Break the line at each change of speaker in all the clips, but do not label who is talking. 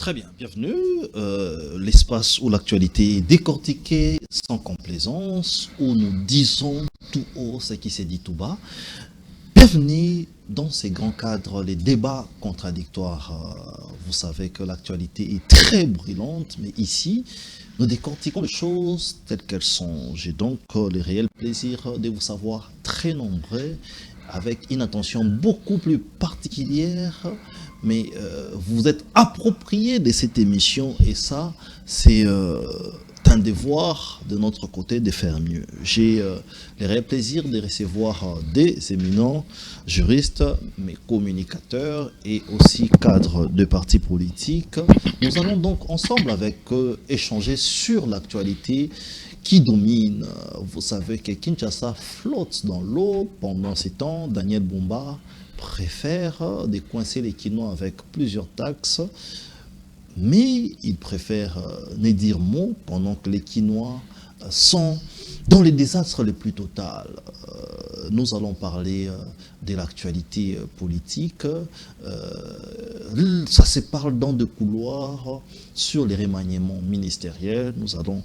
Très bien, bienvenue. L'espace où l'actualité est décortiquée sans complaisance, où nous disons tout haut ce qui s'est dit tout bas. Bienvenue dans ces grands cadres, les débats contradictoires. Vous savez que l'actualité est très brûlante, mais ici, nous décortiquons les choses telles qu'elles sont. J'ai donc le réel plaisir de vous savoir très nombreux, avec une attention beaucoup plus particulière, mais vous êtes approprié de cette émission, et ça, c'est un devoir de notre côté de faire mieux. J'ai le réel plaisir de recevoir des éminents juristes, mais communicateurs et aussi cadres de partis politiques. Nous allons donc ensemble avec eux échanger sur l'actualité qui domine. Vous savez que Kinshasa flotte dans l'eau pendant ces temps. Daniel Bumba préfère décoincer les Kinois avec plusieurs taxes, mais il préfère ne dire mot pendant que les Kinois sont dans les désastres les plus totaux. Nous allons parler de l'actualité politique. Ça se parle dans des couloirs sur les remaniements ministériels. Nous allons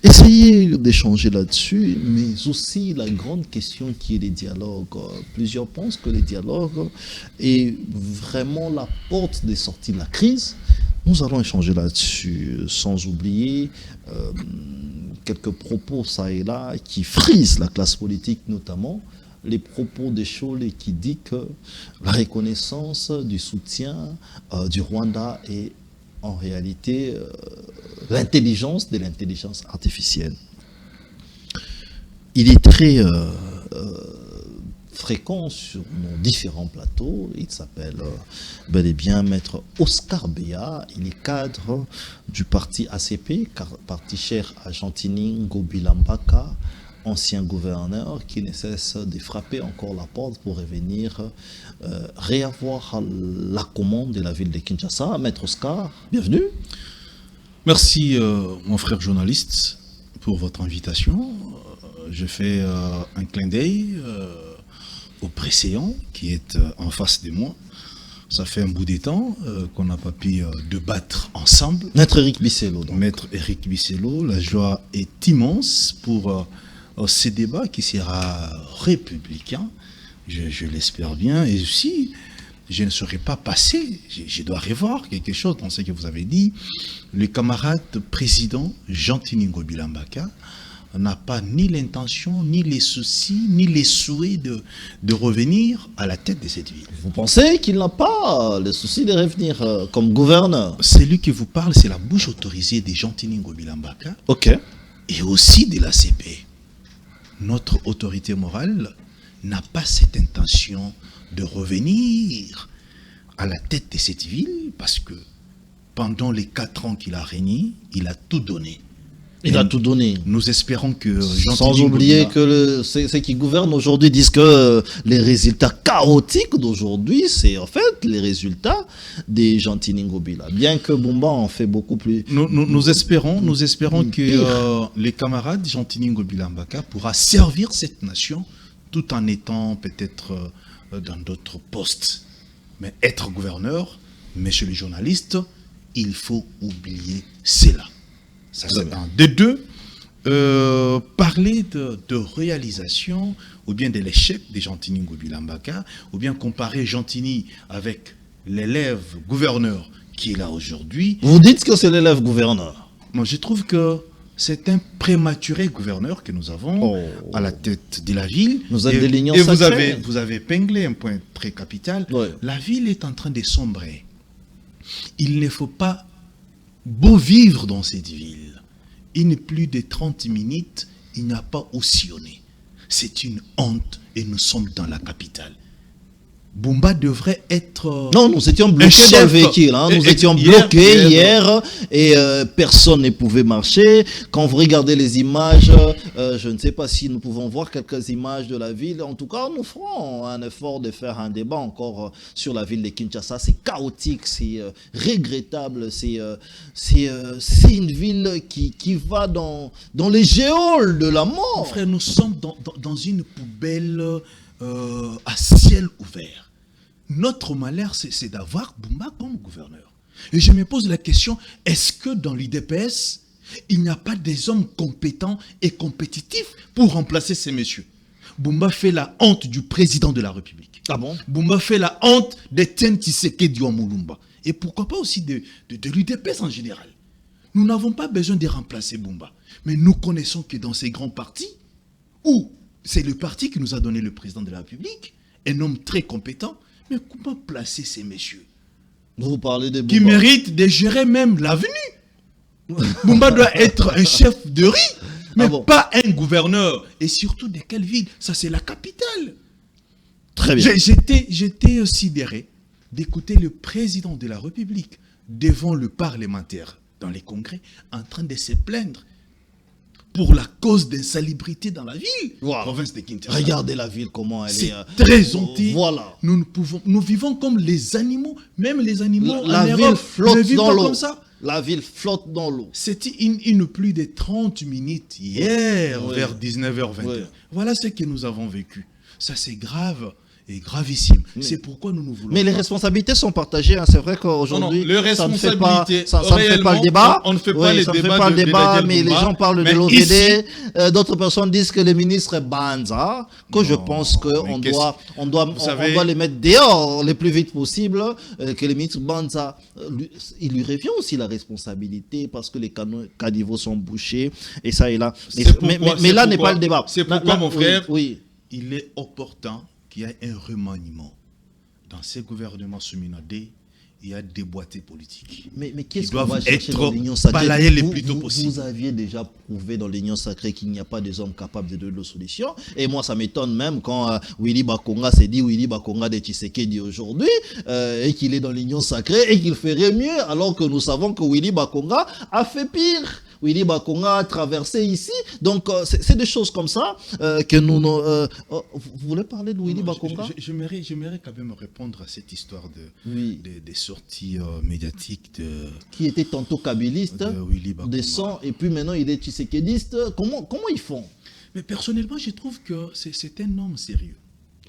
essayer d'échanger là-dessus, mais aussi la grande question qui est les dialogues. Plusieurs pensent que les dialogues est vraiment la porte de sortie de la crise. Nous allons échanger là-dessus, sans oublier quelques propos ça et là qui frisent la classe politique, notamment les propos de Scholz qui dit que la reconnaissance du soutien du Rwanda est en réalité l'intelligence de l'intelligence artificielle. Il est très fréquent sur nos différents plateaux. Il s'appelle bel et bien Maître Oscar Béa. Il est cadre du parti ACP, parti cher à Gentini Ngobila Mbaka, ancien gouverneur qui ne cesse de frapper encore la porte pour revenir réavoir la commande de la ville de Kinshasa. Maître Oscar, bienvenue.
Merci mon frère journaliste pour votre invitation. Je fais un clin d'œil au précédent qui est en face de moi. Ça fait un bout de temps qu'on n'a pas pu débattre ensemble.
Maître Eric Bissello. Donc.
Maître Eric Bissello, la joie est immense pour ce débat qui sera républicain, je l'espère bien. Et aussi, je ne serai pas passé, je dois revoir quelque chose dans ce que vous avez dit. Le camarade président Gentini Ngobila Mbaka n'a pas ni l'intention, ni les soucis, ni les souhaits de revenir à la tête de cette ville.
Vous pensez qu'il n'a pas le souci de revenir comme gouverneur?
Celui qui vous parle, c'est la bouche autorisée des Gentini Ngobila Mbaka.
Ok.
Et aussi de l'ACP. Notre autorité morale n'a pas cette intention de revenir à la tête de cette ville parce que pendant les 4 ans qu'il a régné, il a tout donné.
Il a tout donné.
Nous espérons que...
Sans oublier que ceux qui gouvernent aujourd'hui disent que les résultats chaotiques d'aujourd'hui, c'est en fait les résultats des Gentini Ngobila. Bien que Bumba en fait beaucoup plus...
Nous espérons que les camarades Gentini Ngobila Mbaka pourra servir cette nation tout en étant peut-être dans d'autres postes. Mais être gouverneur, messieurs les journalistes, il faut oublier cela. Ça, c'est un. De deux, parler de réalisation ou bien de l'échec des Gentini Ngobila Mbaka, ou bien comparer Gentini avec l'élève gouverneur qui est là aujourd'hui.
Vous dites que c'est l'élève gouverneur?
Moi, je trouve que c'est un prématuré gouverneur que nous avons à la tête de la ville.
Nous êtes des lignes
et vous avez épinglé un point très capital.
Ouais.
La ville est en train de sombrer. Il ne faut pas beau vivre dans cette ville. Il n'est plus de 30 minutes, il n'a pas ossillonné. C'est une honte et nous sommes dans la capitale. Bumba devrait être...
Non, nous étions bloqués dans le véhicule. Hein. Nous étions bloqués hier et personne ne pouvait marcher. Quand vous regardez les images, je ne sais pas si nous pouvons voir quelques images de la ville. En tout cas, nous ferons un effort de faire un débat encore sur la ville de Kinshasa. C'est chaotique, c'est regrettable. C'est une ville qui va dans les géoles de la mort.
Frère, nous sommes dans une poubelle... à ciel ouvert. Notre malheur, c'est d'avoir Bumba comme gouverneur. Et je me pose la question, est-ce que dans l'UDPS, il n'y a pas des hommes compétents et compétitifs pour remplacer ces messieurs? Boumba fait la honte du président de la République.
Ah bon?
Boumba fait la honte d'Etienne Tshisekedi Mulumba. Et pourquoi pas aussi de l'UDPS en général. Nous n'avons pas besoin de remplacer Boumba. Mais nous connaissons que dans ces grands partis, où c'est le parti qui nous a donné le président de la République, un homme très compétent, mais comment placer ces messieurs
Vous parlez de Boumba.
qui méritent de gérer même l'avenue? Boumba doit être un chef de riz, mais pas un gouverneur. Et surtout de quelle ville? Ça, c'est la capitale.
Très bien.
J'étais sidéré d'écouter le président de la République devant le parlementaire dans les congrès en train de se plaindre pour la cause d'insalubrité dans la ville, province de Kinshasa.
Regardez la ville, comment elle est.
C'est très honté.
Voilà.
Nous vivons comme les animaux, même les animaux
La
en
ville
Europe
flotte
ne vivent
dans
pas
l'eau.
comme ça.
La ville flotte dans l'eau.
C'était une pluie de 30 minutes hier, vers 19h21.
Oui.
Voilà ce que nous avons vécu. Ça, c'est grave et gravissime. C'est pourquoi nous voulons.
Mais les responsabilités sont partagées. Hein. C'est vrai qu'aujourd'hui,
les
ça ne fait pas,
responsabilités,
ça ne fait pas le débat.
On ne fait pas
Oui,
les
ça ne fait
débats
pas le
de
débat,
Daniel
mais les
Boumba.
gens parlent de
Mais
l'OVD.
ici-
D'autres personnes disent que le ministre est Banza, que je pense qu'on doit les mettre dehors le plus vite possible, que le ministre Banza, il lui revient aussi la responsabilité parce que les caniveaux sont bouchés et ça et là. Mais là n'est pas le débat.
C'est pourquoi, mon frère,
oui.
Il est opportun qu'il y ait un remaniement. Dans ces gouvernements souminadés, il y a des boîtiers politiques.
Mais qu'est-ce qu'on
doivent
va chercher
être
dans l'union sacrée?
balayés le plus tôt possible.
Vous aviez déjà prouvé dans l'union sacrée qu'il n'y a pas des hommes capables de donner des solutions. Et moi, ça m'étonne même quand Willy Bakonga s'est dit Willy Bakonga de Tshisekedi aujourd'hui, et qu'il est dans l'union sacrée et qu'il ferait mieux, alors que nous savons que Willy Bakonga a fait pire. Willy Bakonga a traversé ici. Donc, c'est des choses comme ça que nous... vous voulez parler de Willy Bakonga?
J'aimerais quand même répondre à cette histoire des sorties médiatiques
qui était tantôt kabylliste, de sang, et puis maintenant il est tshisekédiste. Comment ils font?
Mais personnellement, je trouve que c'est un homme sérieux.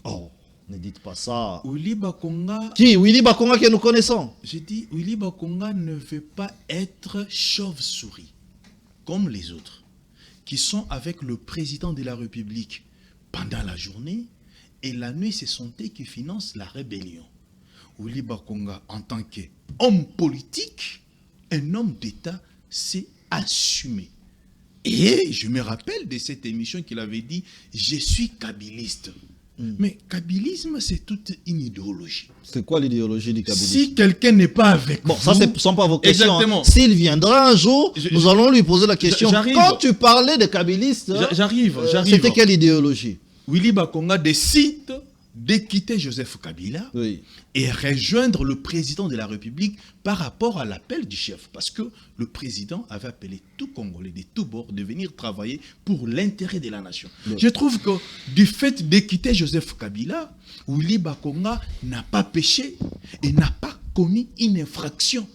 Oh, ne dites pas ça.
Willy Bakonga...
Qui? Willy Bakonga que nous connaissons?
J'ai dit, Willy Bakonga ne veut pas être chauve-souris, comme les autres, qui sont avec le président de la République pendant la journée, et la nuit, ce sont eux qui financent la rébellion. Willy Bakonga, en tant qu'homme politique, un homme d'État, s'est assumé. Et je me rappelle de cette émission qu'il avait dit « Je suis kabbyliste ». Mais kabylisme, c'est toute une idéologie.
C'est quoi l'idéologie du kabylisme?
Si quelqu'un n'est pas avec
bon,
vous...
ça, ce ne sont pas vos questions.
Exactement.
S'il viendra un jour, nous allons lui poser la question. Quand tu parlais de kabbylistes,
j'arrive.
C'était quelle idéologie?
Willy Bakonga décide de quitter Joseph Kabila et rejoindre le président de la République par rapport à l'appel du chef. Parce que le président avait appelé tout Congolais de tous bords de venir travailler pour l'intérêt de la nation. Je trouve que du fait de quitter Joseph Kabila, Willy Bakonga n'a pas péché et n'a pas commis une infraction.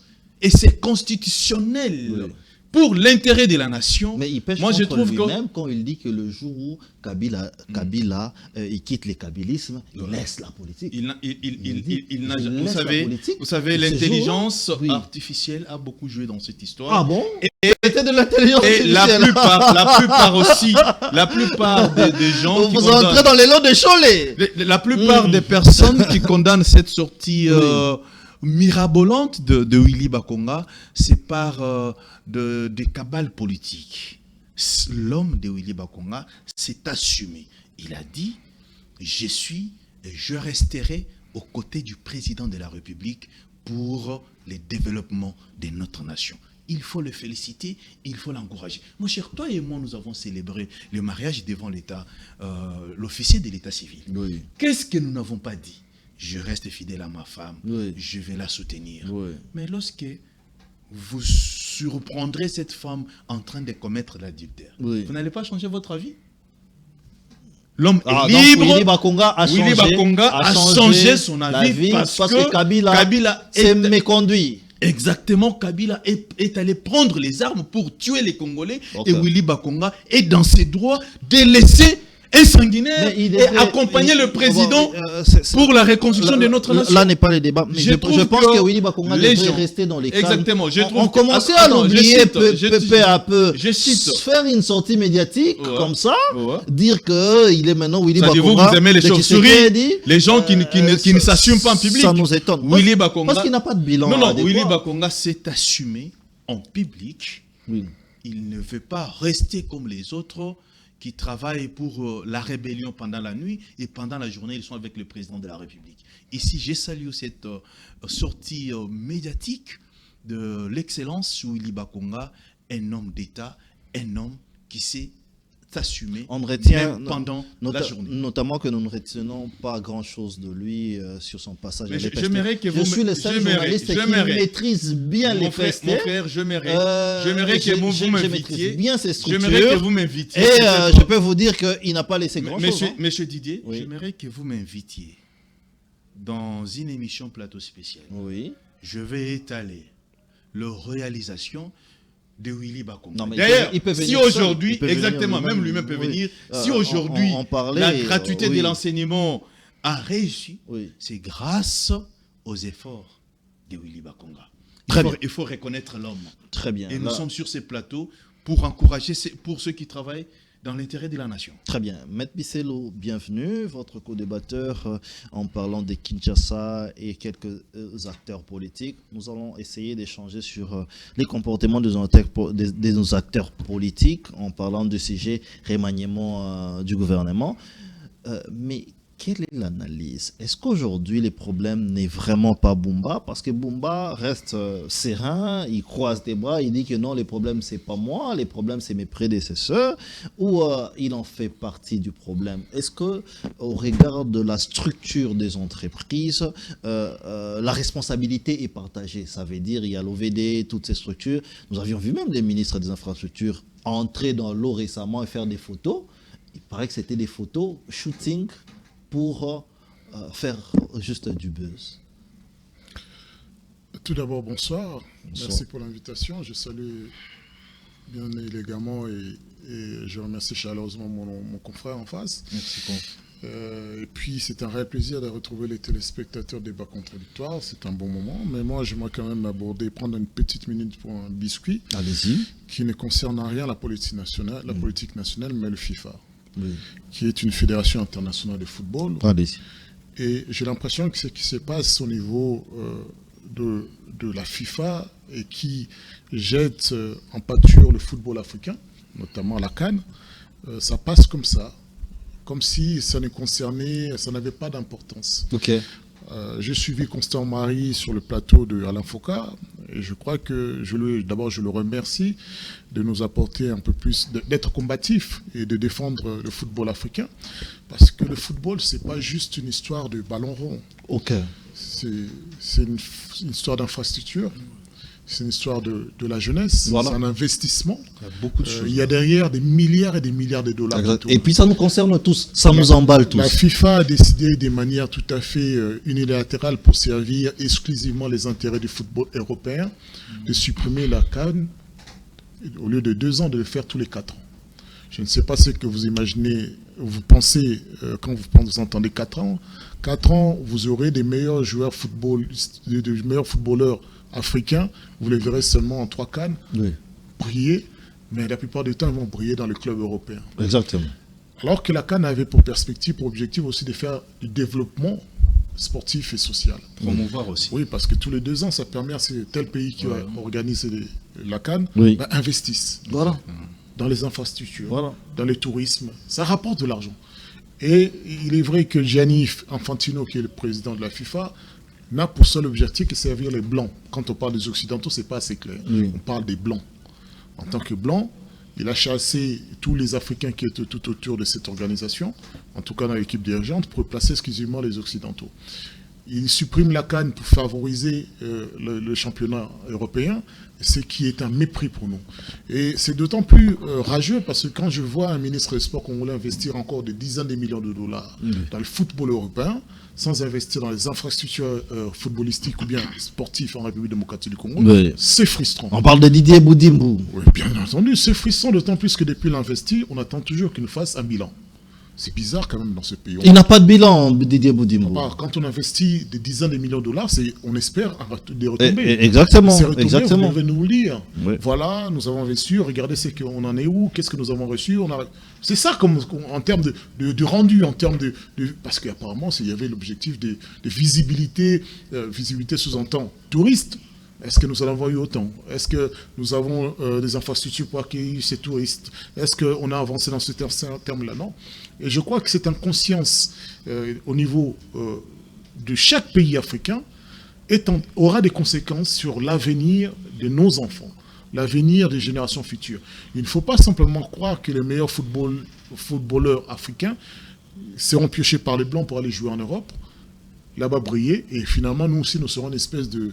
Et c'est constitutionnel. Pour l'intérêt de la nation,
mais il pêche
moi je trouve que
même quand il dit que le jour où Kabila il quitte le kabylisme, il laisse la politique.
Vous savez, l'intelligence artificielle a beaucoup joué dans cette histoire.
Ah bon? C'était de l'intelligence artificielle.
La plupart des gens
vous entrez dans les lots de Cholet.
La plupart des personnes qui condamnent cette sortie mirabolante de Willy Bakonga, c'est par des cabales politiques. L'homme de Willy Bakonga s'est assumé. Il a dit, je resterai aux côtés du président de la République pour le développement de notre nation. Il faut le féliciter, il faut l'encourager. Mon cher, toi et moi, nous avons célébré le mariage devant l'État, l'officier de l'État civil. Qu'est-ce que nous n'avons pas dit? Je reste fidèle à ma femme, je vais la soutenir. Mais lorsque vous surprendrez cette femme en train de commettre l'adultère, vous n'allez pas changer votre avis? L'homme est libre.
Willy Bakonga a
changé son avis parce que Kabila
s'est méconduit.
Exactement, Kabila est allé prendre les armes pour tuer les Congolais et Willy Bakonga est dans ses droits de laisser et sanguinaire
Mais
et accompagner le président pour la reconstruction de notre nation.
Là n'est pas le débat. Mais je pense que Willy Bakonga devrait rester dans les cadres.
Exactement.
On commençait à l'oublier peu à peu. Faire une sortie médiatique comme ça, dire qu'il est maintenant Willy Bakonga.
Vous aimez les chauves-souris, les gens qui ne s'assument pas en public.
Ça nous étonne.
Willy Bakonga.
Parce qu'il n'a pas de bilan.
Non, Willy Bakonga s'est assumé en public.
Oui.
Il ne veut pas rester comme les autres qui travaillent pour la rébellion pendant la nuit et pendant la journée, ils sont avec le président de la République. Ici, j'ai salué cette sortie médiatique de l'excellence Willy Bakonga, un homme d'État, un homme qui s'est assumé pendant la journée.
Notamment que nous ne retenons pas grand-chose de lui sur son passage à l'EPST.
Je
suis le seul journaliste qui maîtrise bien les PST.
Mon frère, j'aimerais que vous m'invitiez.
Bien ces structures.
J'aimerais que vous m'invitiez.
Et je peux vous dire qu'il n'a pas laissé grand-chose.
Monsieur Didier, j'aimerais que vous m'invitiez dans une émission plateau spécial.
Oui.
Je vais étaler leur réalisation de Willy Bakonga.
D'ailleurs,
si aujourd'hui, exactement, même lui-même peut venir, si aujourd'hui la gratuité de l'enseignement a réussi, c'est grâce aux efforts de Willy Bakonga. Il faut reconnaître l'homme.
Très bien.
Et nous sommes sur ces plateaux pour encourager, pour ceux qui travaillent dans l'intérêt de la nation.
Très bien. Maître Bisselo, bienvenue, votre co-débatteur en parlant de Kinshasa et quelques acteurs politiques. Nous allons essayer d'échanger sur les comportements de nos acteurs politiques en parlant du sujet remaniement du gouvernement. Mais quelle est l'analyse? Est-ce qu'aujourd'hui, le problème n'est vraiment pas Bumba? Parce que Bumba reste serein, il croise des bras, il dit que non, les problèmes, c'est pas moi, les problèmes, c'est mes prédécesseurs, ou il en fait partie du problème? Est-ce que, au regard de la structure des entreprises, la responsabilité est partagée? Ça veut dire, il y a l'OVD, toutes ces structures. Nous avions vu même les ministres des infrastructures entrer dans l'eau récemment et faire des photos. Il paraît que c'était des photos shooting pour faire juste du buzz.
Tout d'abord, bonsoir. Merci pour l'invitation. Je salue bien élégamment et je remercie chaleureusement mon confrère en face.
Merci.
Et puis, c'est un réel plaisir de retrouver les téléspectateurs des débats contradictoires. C'est un bon moment. Mais moi, j'aimerais quand même prendre une petite minute pour un biscuit.
Allez-y.
Qui ne concerne en rien la politique nationale, mais le FIFA. Oui. Qui est une fédération internationale de football.
Allez-y.
Et j'ai l'impression que ce qui se passe au niveau de la FIFA et qui jette en pâture le football africain, notamment la CAN, ça passe comme ça, comme si ça ne concernait, ça n'avait pas d'importance.
Ok.
J'ai suivi Constant Marie sur le plateau de Alain Foucault et je crois que d'abord je le remercie de nous apporter un peu plus, d'être combatif et de défendre le football africain, parce que le football c'est pas juste une histoire de ballon rond.
Ok.
C'est une histoire d'infrastructure. C'est une histoire de la jeunesse, voilà. C'est un investissement.
Il y a beaucoup de choses.
Il y a derrière des milliards et des milliards de dollars.
Et puis ça nous concerne tous, ça nous emballe tous.
La FIFA a décidé de manière tout à fait unilatérale pour servir exclusivement les intérêts du football européen de supprimer la CAN au lieu de 2 ans, de le faire tous les 4 ans. Je ne sais pas ce que vous imaginez, vous pensez quand vous entendez 4 ans. 4 ans, vous aurez des meilleurs joueurs des meilleurs footballeurs africains, vous les verrez seulement en 3 CAN, briller, mais la plupart du temps, ils vont briller dans le club européen.
Exactement.
Alors que la CAN avait pour perspective, pour objectif aussi de faire du développement sportif et social.
Promouvoir aussi.
Oui, parce que tous les 2 ans, ça permet à tel pays qui organise la CAN, investissent dans les infrastructures, dans le tourisme. Ça rapporte de l'argent. Et il est vrai que Gianni Infantino, qui est le président de la FIFA, n'a pour seul objectif que servir les Blancs. Quand on parle des Occidentaux, c'est pas assez clair. On parle des Blancs. En tant que Blanc, il a chassé tous les Africains qui étaient tout autour de cette organisation, en tout cas dans l'équipe dirigeante, pour placer exclusivement les Occidentaux. Il supprime la CAN pour favoriser le championnat européen, ce qui est un mépris pour nous. Et c'est d'autant plus rageux parce que quand je vois un ministre des Sports congolais investir encore des dizaines de millions de dollars dans le football européen, sans investir dans les infrastructures footballistiques ou bien sportives en République démocratique du Congo, c'est frustrant.
On parle de Didier Boudimbo.
Oui, bien entendu, c'est frustrant, d'autant plus que depuis l'investi, on attend toujours qu'il nous fasse un bilan. C'est bizarre quand même dans ce pays.
Il n'a pas de bilan, Didier Boudimbo.
Quand on investit des dizaines de millions de dollars, on espère des retombées.
Exactement.
Ces retombées,
Exactement.
vous devez nous le dire.
Oui.
Voilà, nous avons investi, regardez qu'on en est où, qu'est-ce que nous avons reçu. C'est ça comme, en termes de rendu, en termes de parce qu'apparemment, il y avait l'objectif de visibilité. Visibilité sous-entend touriste. Est-ce que nous en avons eu autant? Est-ce que nous avons des infrastructures pour accueillir ces touristes? Est-ce qu'on a avancé dans ce terme-là? Non. Et je crois que cette inconscience au niveau de chaque pays africain aura des conséquences sur l'avenir de nos enfants, l'avenir des générations futures. Il ne faut pas simplement croire que les meilleurs footballeurs africains seront piochés par les Blancs pour aller jouer en Europe, là-bas briller, et finalement, nous aussi, nous serons une espèce de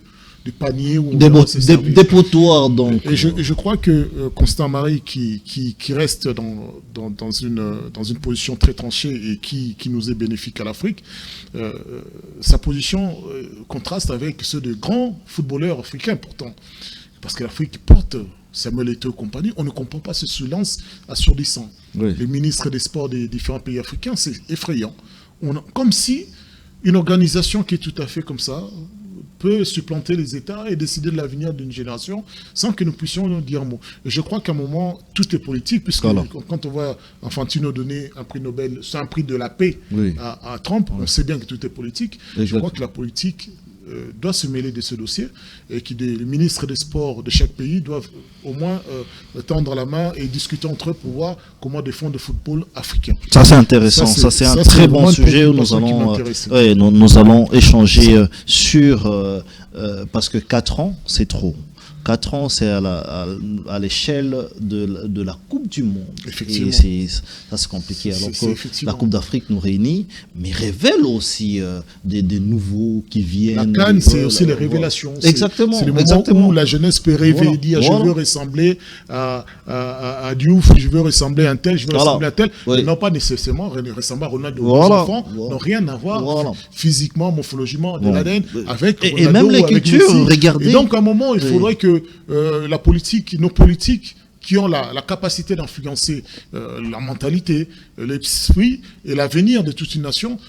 panier où
des potoirs, donc.
Et je crois que Constant Marie, qui reste dans une position très tranchée et qui nous est bénéfique à l'Afrique, sa position contraste avec ceux de grands footballeurs africains pourtant. Parce que l'Afrique porte Samuel Eto'o et compagnie, on ne comprend pas ce silence assourdissant. Oui. Les ministres des sports des différents pays africains, c'est effrayant. Comme si une organisation qui est tout à fait comme ça peut supplanter les États et décider de l'avenir d'une génération sans que nous puissions dire un mot. Et je crois qu'à un moment, tout est politique, puisque quand on voit Infantino donner un prix Nobel, c'est un prix de la paix à Trump, on sait bien que tout est politique. Je crois que la politique doit se mêler de ce dossier et que les ministres des sports de chaque pays doivent au moins tendre la main et discuter entre eux pour voir comment défendre le football africain.
Ça c'est intéressant, ça c'est un très bon sujet où nous allons échanger sur parce que 4 ans c'est trop. 4 ans, c'est à l'échelle de la Coupe du Monde.
Effectivement.
Et ça, c'est compliqué. Alors que la Coupe d'Afrique nous réunit, mais révèle aussi des nouveaux qui viennent.
La CAN, c'est aussi les révélations.
Exactement.
C'est le moment où la jeunesse peut rêver et dire je veux ressembler à Diouf, je veux ressembler à un tel, je veux ressembler à tel. Et non pas nécessairement ressembler à Ronaldo. Les enfants n'ont rien à voir physiquement, morphologiquement, de l'ADN avec Ronaldo.
Et même les cultures, regardez.
Et donc, à un moment, il faudrait que la politique, nos politiques qui ont la capacité d'influencer la mentalité, l'esprit et l'avenir de toute une nation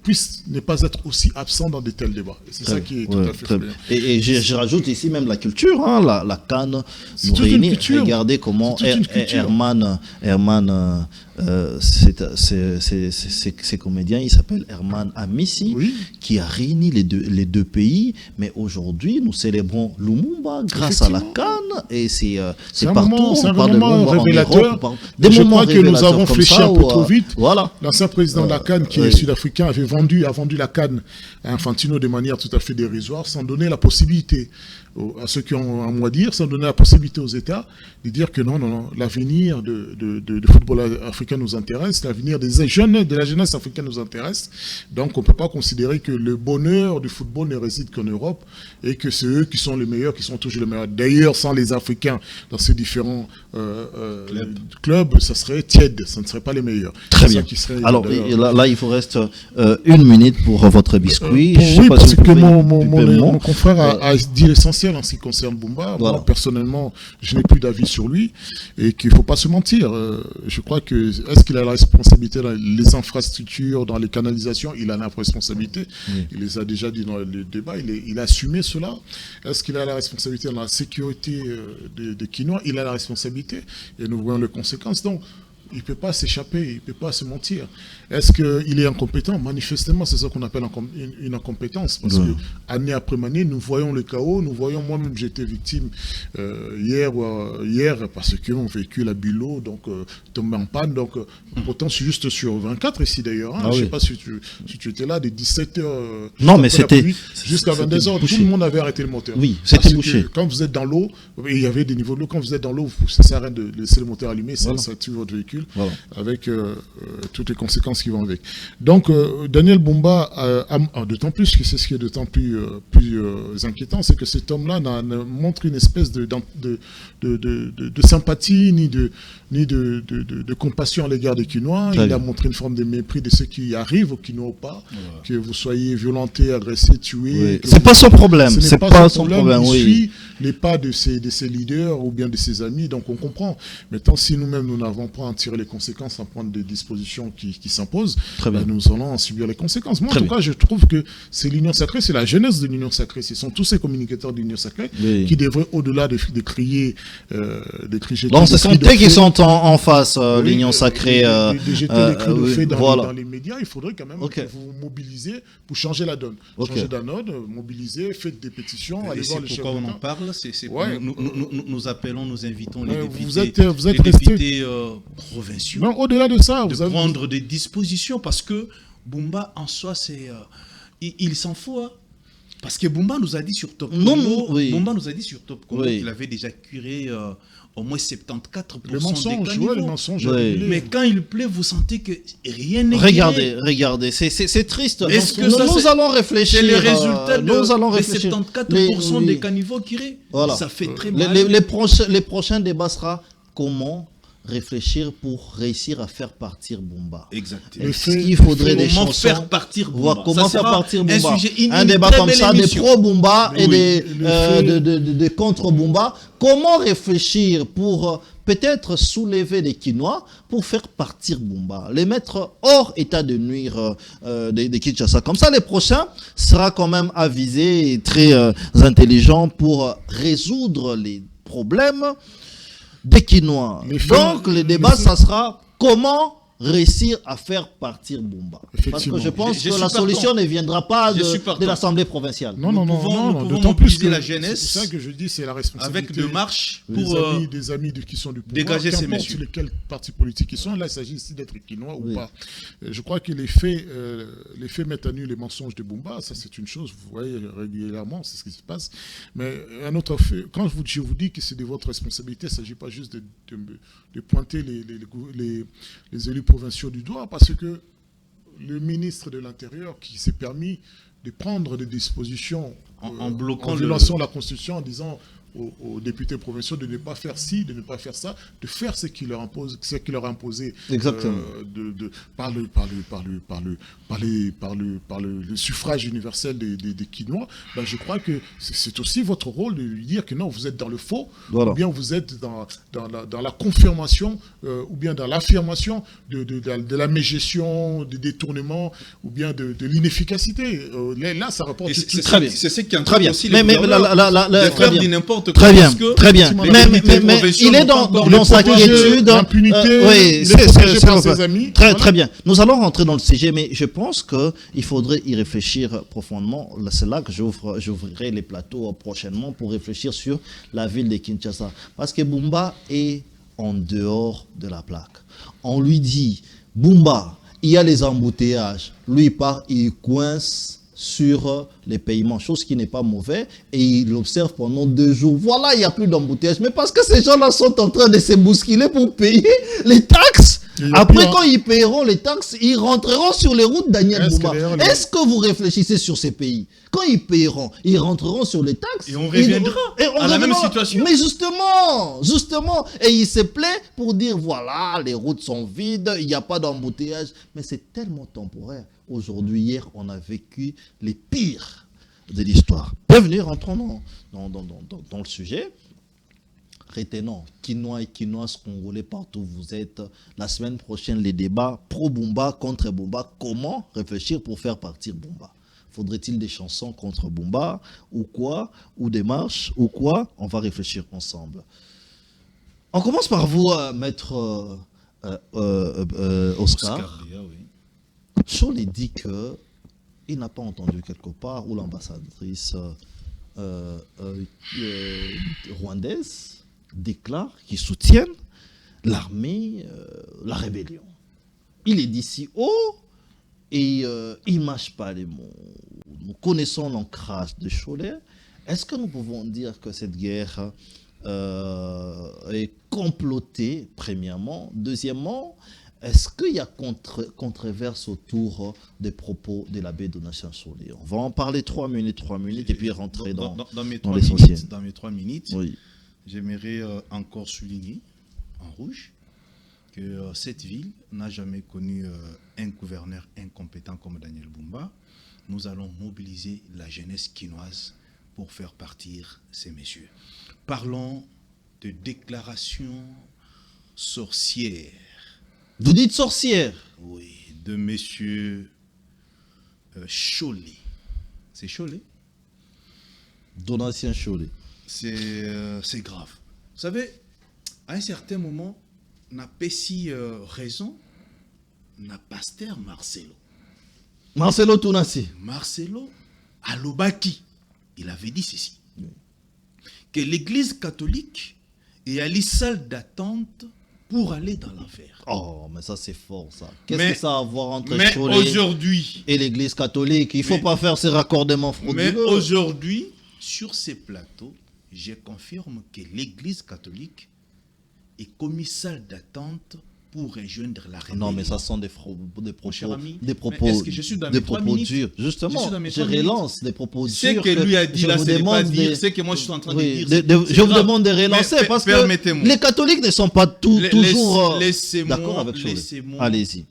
puissent ne pas être aussi absents dans de tels débats. C'est ça qui est tout à fait bien.
Et je rajoute ici même la culture, hein, la CAN nous réunit. Regardez comment Herman ces comédiens, il s'appelle Herman Amissi, qui a réuni les deux pays, mais aujourd'hui nous célébrons Lumumba grâce à la CAN et c'est partout.
C'est un moment révélateur. Je crois que nous avons fléchi un peu trop vite. L'ancien président de la CAN, qui est sud-africain, a vendu la CAN à Infantino de manière tout à fait dérisoire, sans donner la possibilité à ceux qui ont un mot à dire, sans donner la possibilité aux États de dire que non, l'avenir du football africain nous intéresse, l'avenir de la jeunesse africaine nous intéresse. Donc on ne peut pas considérer que le bonheur du football ne réside qu'en Europe et que c'est eux qui sont les meilleurs, qui sont toujours les meilleurs. D'ailleurs, sans les Africains dans ces différents clubs, ça serait tiède, ça ne serait pas les meilleurs.
Très bien. Alors là, il vous reste 1 minute pour votre biscuit.
Parce que mon confrère a dit l'essentiel en ce qui concerne Bumba. Moi, personnellement, je n'ai plus d'avis sur lui et qu'il ne faut pas se mentir. Je crois que, est-ce qu'il a la responsabilité dans les infrastructures, dans les canalisations? Il en a la responsabilité. Il les a déjà dit dans le débat. Il a assumé cela. Est-ce qu'il a la responsabilité dans la sécurité des Quinois? Il a la responsabilité et nous voyons les conséquences. Donc, il ne peut pas s'échapper, il ne peut pas se mentir. Est-ce qu'il est incompétent? Manifestement, c'est ça qu'on appelle une incompétence. Parce que, année après année, nous voyons le chaos, nous voyons, moi-même, j'étais victime hier, parce que mon véhicule a Bilo, donc tombé en panne. Donc, pourtant, je suis juste sur 24 ici d'ailleurs. Je ne sais pas si tu étais là, des 17h.
Non, mais c'était.
Jusqu'à 22h, tout le monde avait arrêté le moteur.
Oui, c'était bouché.
Quand vous êtes dans l'eau, il y avait des niveaux de l'eau, quand vous êtes dans l'eau, ça sert à rien de laisser le moteur allumé, ça tue votre véhicule. Avec toutes les conséquences qui vont avec. Donc, Daniel Bumba, d'autant plus que c'est ce qui est d'autant plus inquiétant, c'est que cet homme-là ne montre une espèce de sympathie ni de compassion à l'égard des Quinois. Il a montré une forme de mépris de ceux qui arrivent aux Quinois ou pas, que vous soyez violenté, agressé, tué.
C'est pas son problème. C'est pas son problème.
Il suit les pas de ses leaders ou bien de ses amis, donc on comprend. Maintenant, si nous-mêmes nous n'avons pas en tiré tirer les conséquences, en prendre des dispositions qui s'imposent, nous allons en subir les conséquences. Moi, en tout cas, je trouve que c'est l'Union sacrée, c'est la jeunesse de l'Union sacrée. Ce sont tous ces communicateurs de l'Union sacrée qui devraient, au-delà de crier...
donc, ce sont eux qui sont en face, l'Union sacrée.
De jeter des cris de fait dans les médias. Il faudrait quand même que vous mobilisez pour changer la donne. Changer la donne, mobiliser, faites des pétitions, allez voir les chefs
d'État. Pourquoi on en parle, nous appelons, nous invitons les députés,
vous êtes
députés provinciaux
au-delà de ça,
prendre des dispositions, parce que Bumba en soi, il s'en fout. Hein. Parce que Bumba nous a dit sur Top Congo, qu'il avait déjà curé au moins 74%
les mensonges.
Mais quand il plaît, vous sentez que rien n'est
Regardez, c'est triste. Est-ce que nous allons réfléchir.
C'est le résultat de 74% des caniveaux curés.
Voilà.
Ça fait très mal.
Les prochains débats sera comment réfléchir pour réussir à faire partir Bumba.
Exactement.
Il faudrait des chansons.
Comment faire partir Bumba.
Comment faire partir Bumba. Un débat comme ça, des pro-Bumba et des contre-Bumba. Comment réfléchir pour peut-être soulever les Kinois pour faire partir Bumba, les mettre hors état de nuire des Kinshasa. Comme ça, les prochains sera quand même avisés et très intelligents pour résoudre les problèmes des Kinois. Donc, le débat, ça sera comment réussir à faire partir Bumba. Parce que je pense que la solution ne viendra pas de l'Assemblée provinciale.
Nous pouvons mobiliser la jeunesse.
C'est ça que je dis, c'est la responsabilité.
Avec des marches pour
des amis qui sont du pouvoir,
dégager ces messieurs.
Lesquels partis politiques ils sont. Là, il s'agit ici d'être Kinois ou pas. Je crois que les faits mettent à nu les mensonges de Bumba. Ça, c'est une chose. Vous voyez régulièrement, c'est ce qui se passe. Mais un autre fait, quand je vous dis que c'est de votre responsabilité, il ne s'agit pas juste de pointer les élus provinciaux du doigt, parce que le ministre de l'Intérieur qui s'est permis de prendre des dispositions
en bloquant
en violation de la Constitution, en disant aux députés provinciaux de ne pas faire ci, de ne pas faire ça, de faire ce qui leur impose, ce qui leur a imposé par le suffrage universel des Kinois. Ben, je crois que c'est aussi votre rôle de lui dire que non, vous êtes dans le faux, ou bien vous êtes dans la confirmation, ou bien dans l'affirmation de la mégestion, du détournement, ou bien de l'inefficacité. Là, ça rapporte...
C'est ce qui entraîne aussi les
frères
du n'importe quoi.
Très bien. Mais il est dans sa quiétude.
L'impunité, ses amis.
Très bien. Nous allons rentrer dans le sujet, mais je pense qu'il faudrait y réfléchir profondément. C'est là que j'ouvrirai les plateaux prochainement pour réfléchir sur la ville de Kinshasa. Parce que Bumba est en dehors de la plaque. On lui dit, Bumba, il y a les embouteillages. Lui, il part, il coince sur les paiements, chose qui n'est pas mauvaise, et il l'observe pendant 2 jours. Voilà, il n'y a plus d'embouteillage. Mais parce que ces gens-là sont en train de se bousculer pour payer les taxes. Après, quand ils paieront les taxes, ils rentreront sur les routes Daniel Bumba. Est-ce que vous réfléchissez sur ces pays? Quand ils paieront, ils rentreront sur les taxes.
Et on reviendra à la même situation.
Mais justement, et il se plaît pour dire, voilà, les routes sont vides, il n'y a pas d'embouteillage. Mais c'est tellement temporaire. Aujourd'hui, hier, on a vécu les pires de l'histoire. Bienvenue, rentrons dans le sujet. Retenons, Kinois et Kinoises congolais partout où vous êtes. La semaine prochaine, les débats pro-Bumba, contre Bumba. Comment réfléchir pour faire partir Bumba? Faudrait-il des chansons contre Bumba ou quoi? Ou des marches ou quoi? On va réfléchir ensemble. On commence par vous, maître Oscar. Cholet dit qu'il n'a pas entendu quelque part où l'ambassadrice rwandaise déclare qu'ils soutiennent l'armée, la rébellion. Il est d'ici haut et il ne mâche pas les mots. Nous connaissons l'ancrage de Cholet. Est-ce que nous pouvons dire que cette guerre est complotée, premièrement? Deuxièmement, est-ce qu'il y a controverse autour des propos de l'abbé Donatien Cholet? On va en parler 3 minutes et puis rentrer dans l'essentiel.
Dans mes 3 minutes, oui. J'aimerais encore souligner en rouge que cette ville n'a jamais connu un gouverneur incompétent comme Daniel Bumba. Nous allons mobiliser la jeunesse kinoise pour faire partir ces messieurs. Parlons de déclarations sorcières
Vous dites sorcière?
Oui, de monsieur Chollet. C'est Chollet?
Donatien Chollet.
C'est grave. Vous savez, à un certain moment, n'a pas si raison, n'a pasteur Marcelo.
Marcelo Tounassi.
Marcelo Alobaki, il avait dit ceci. Que l'église catholique est à la salle d'attente pour aller dans l'enfer.
Oh, mais ça c'est fort ça. Qu'est-ce que ça a à voir entre
Chollet aujourd'hui
et l'église catholique? Il ne faut pas faire ces raccordements frauduleux.
Mais aujourd'hui, sur ces plateaux, je confirme que l'église catholique est commis salle d'attente pour rejoindre la rébellion.
Non, mais ça sont des propos
est-ce que je suis dans mes 3 minutes
durs. Justement, je relance des propos durs.
C'est que lui a dit là, c'est pas dire, c'est que moi je suis en train de dire.
Je vous demande de relancer parce que les catholiques ne sont pas toujours d'accord avec Chollet. Allez-y.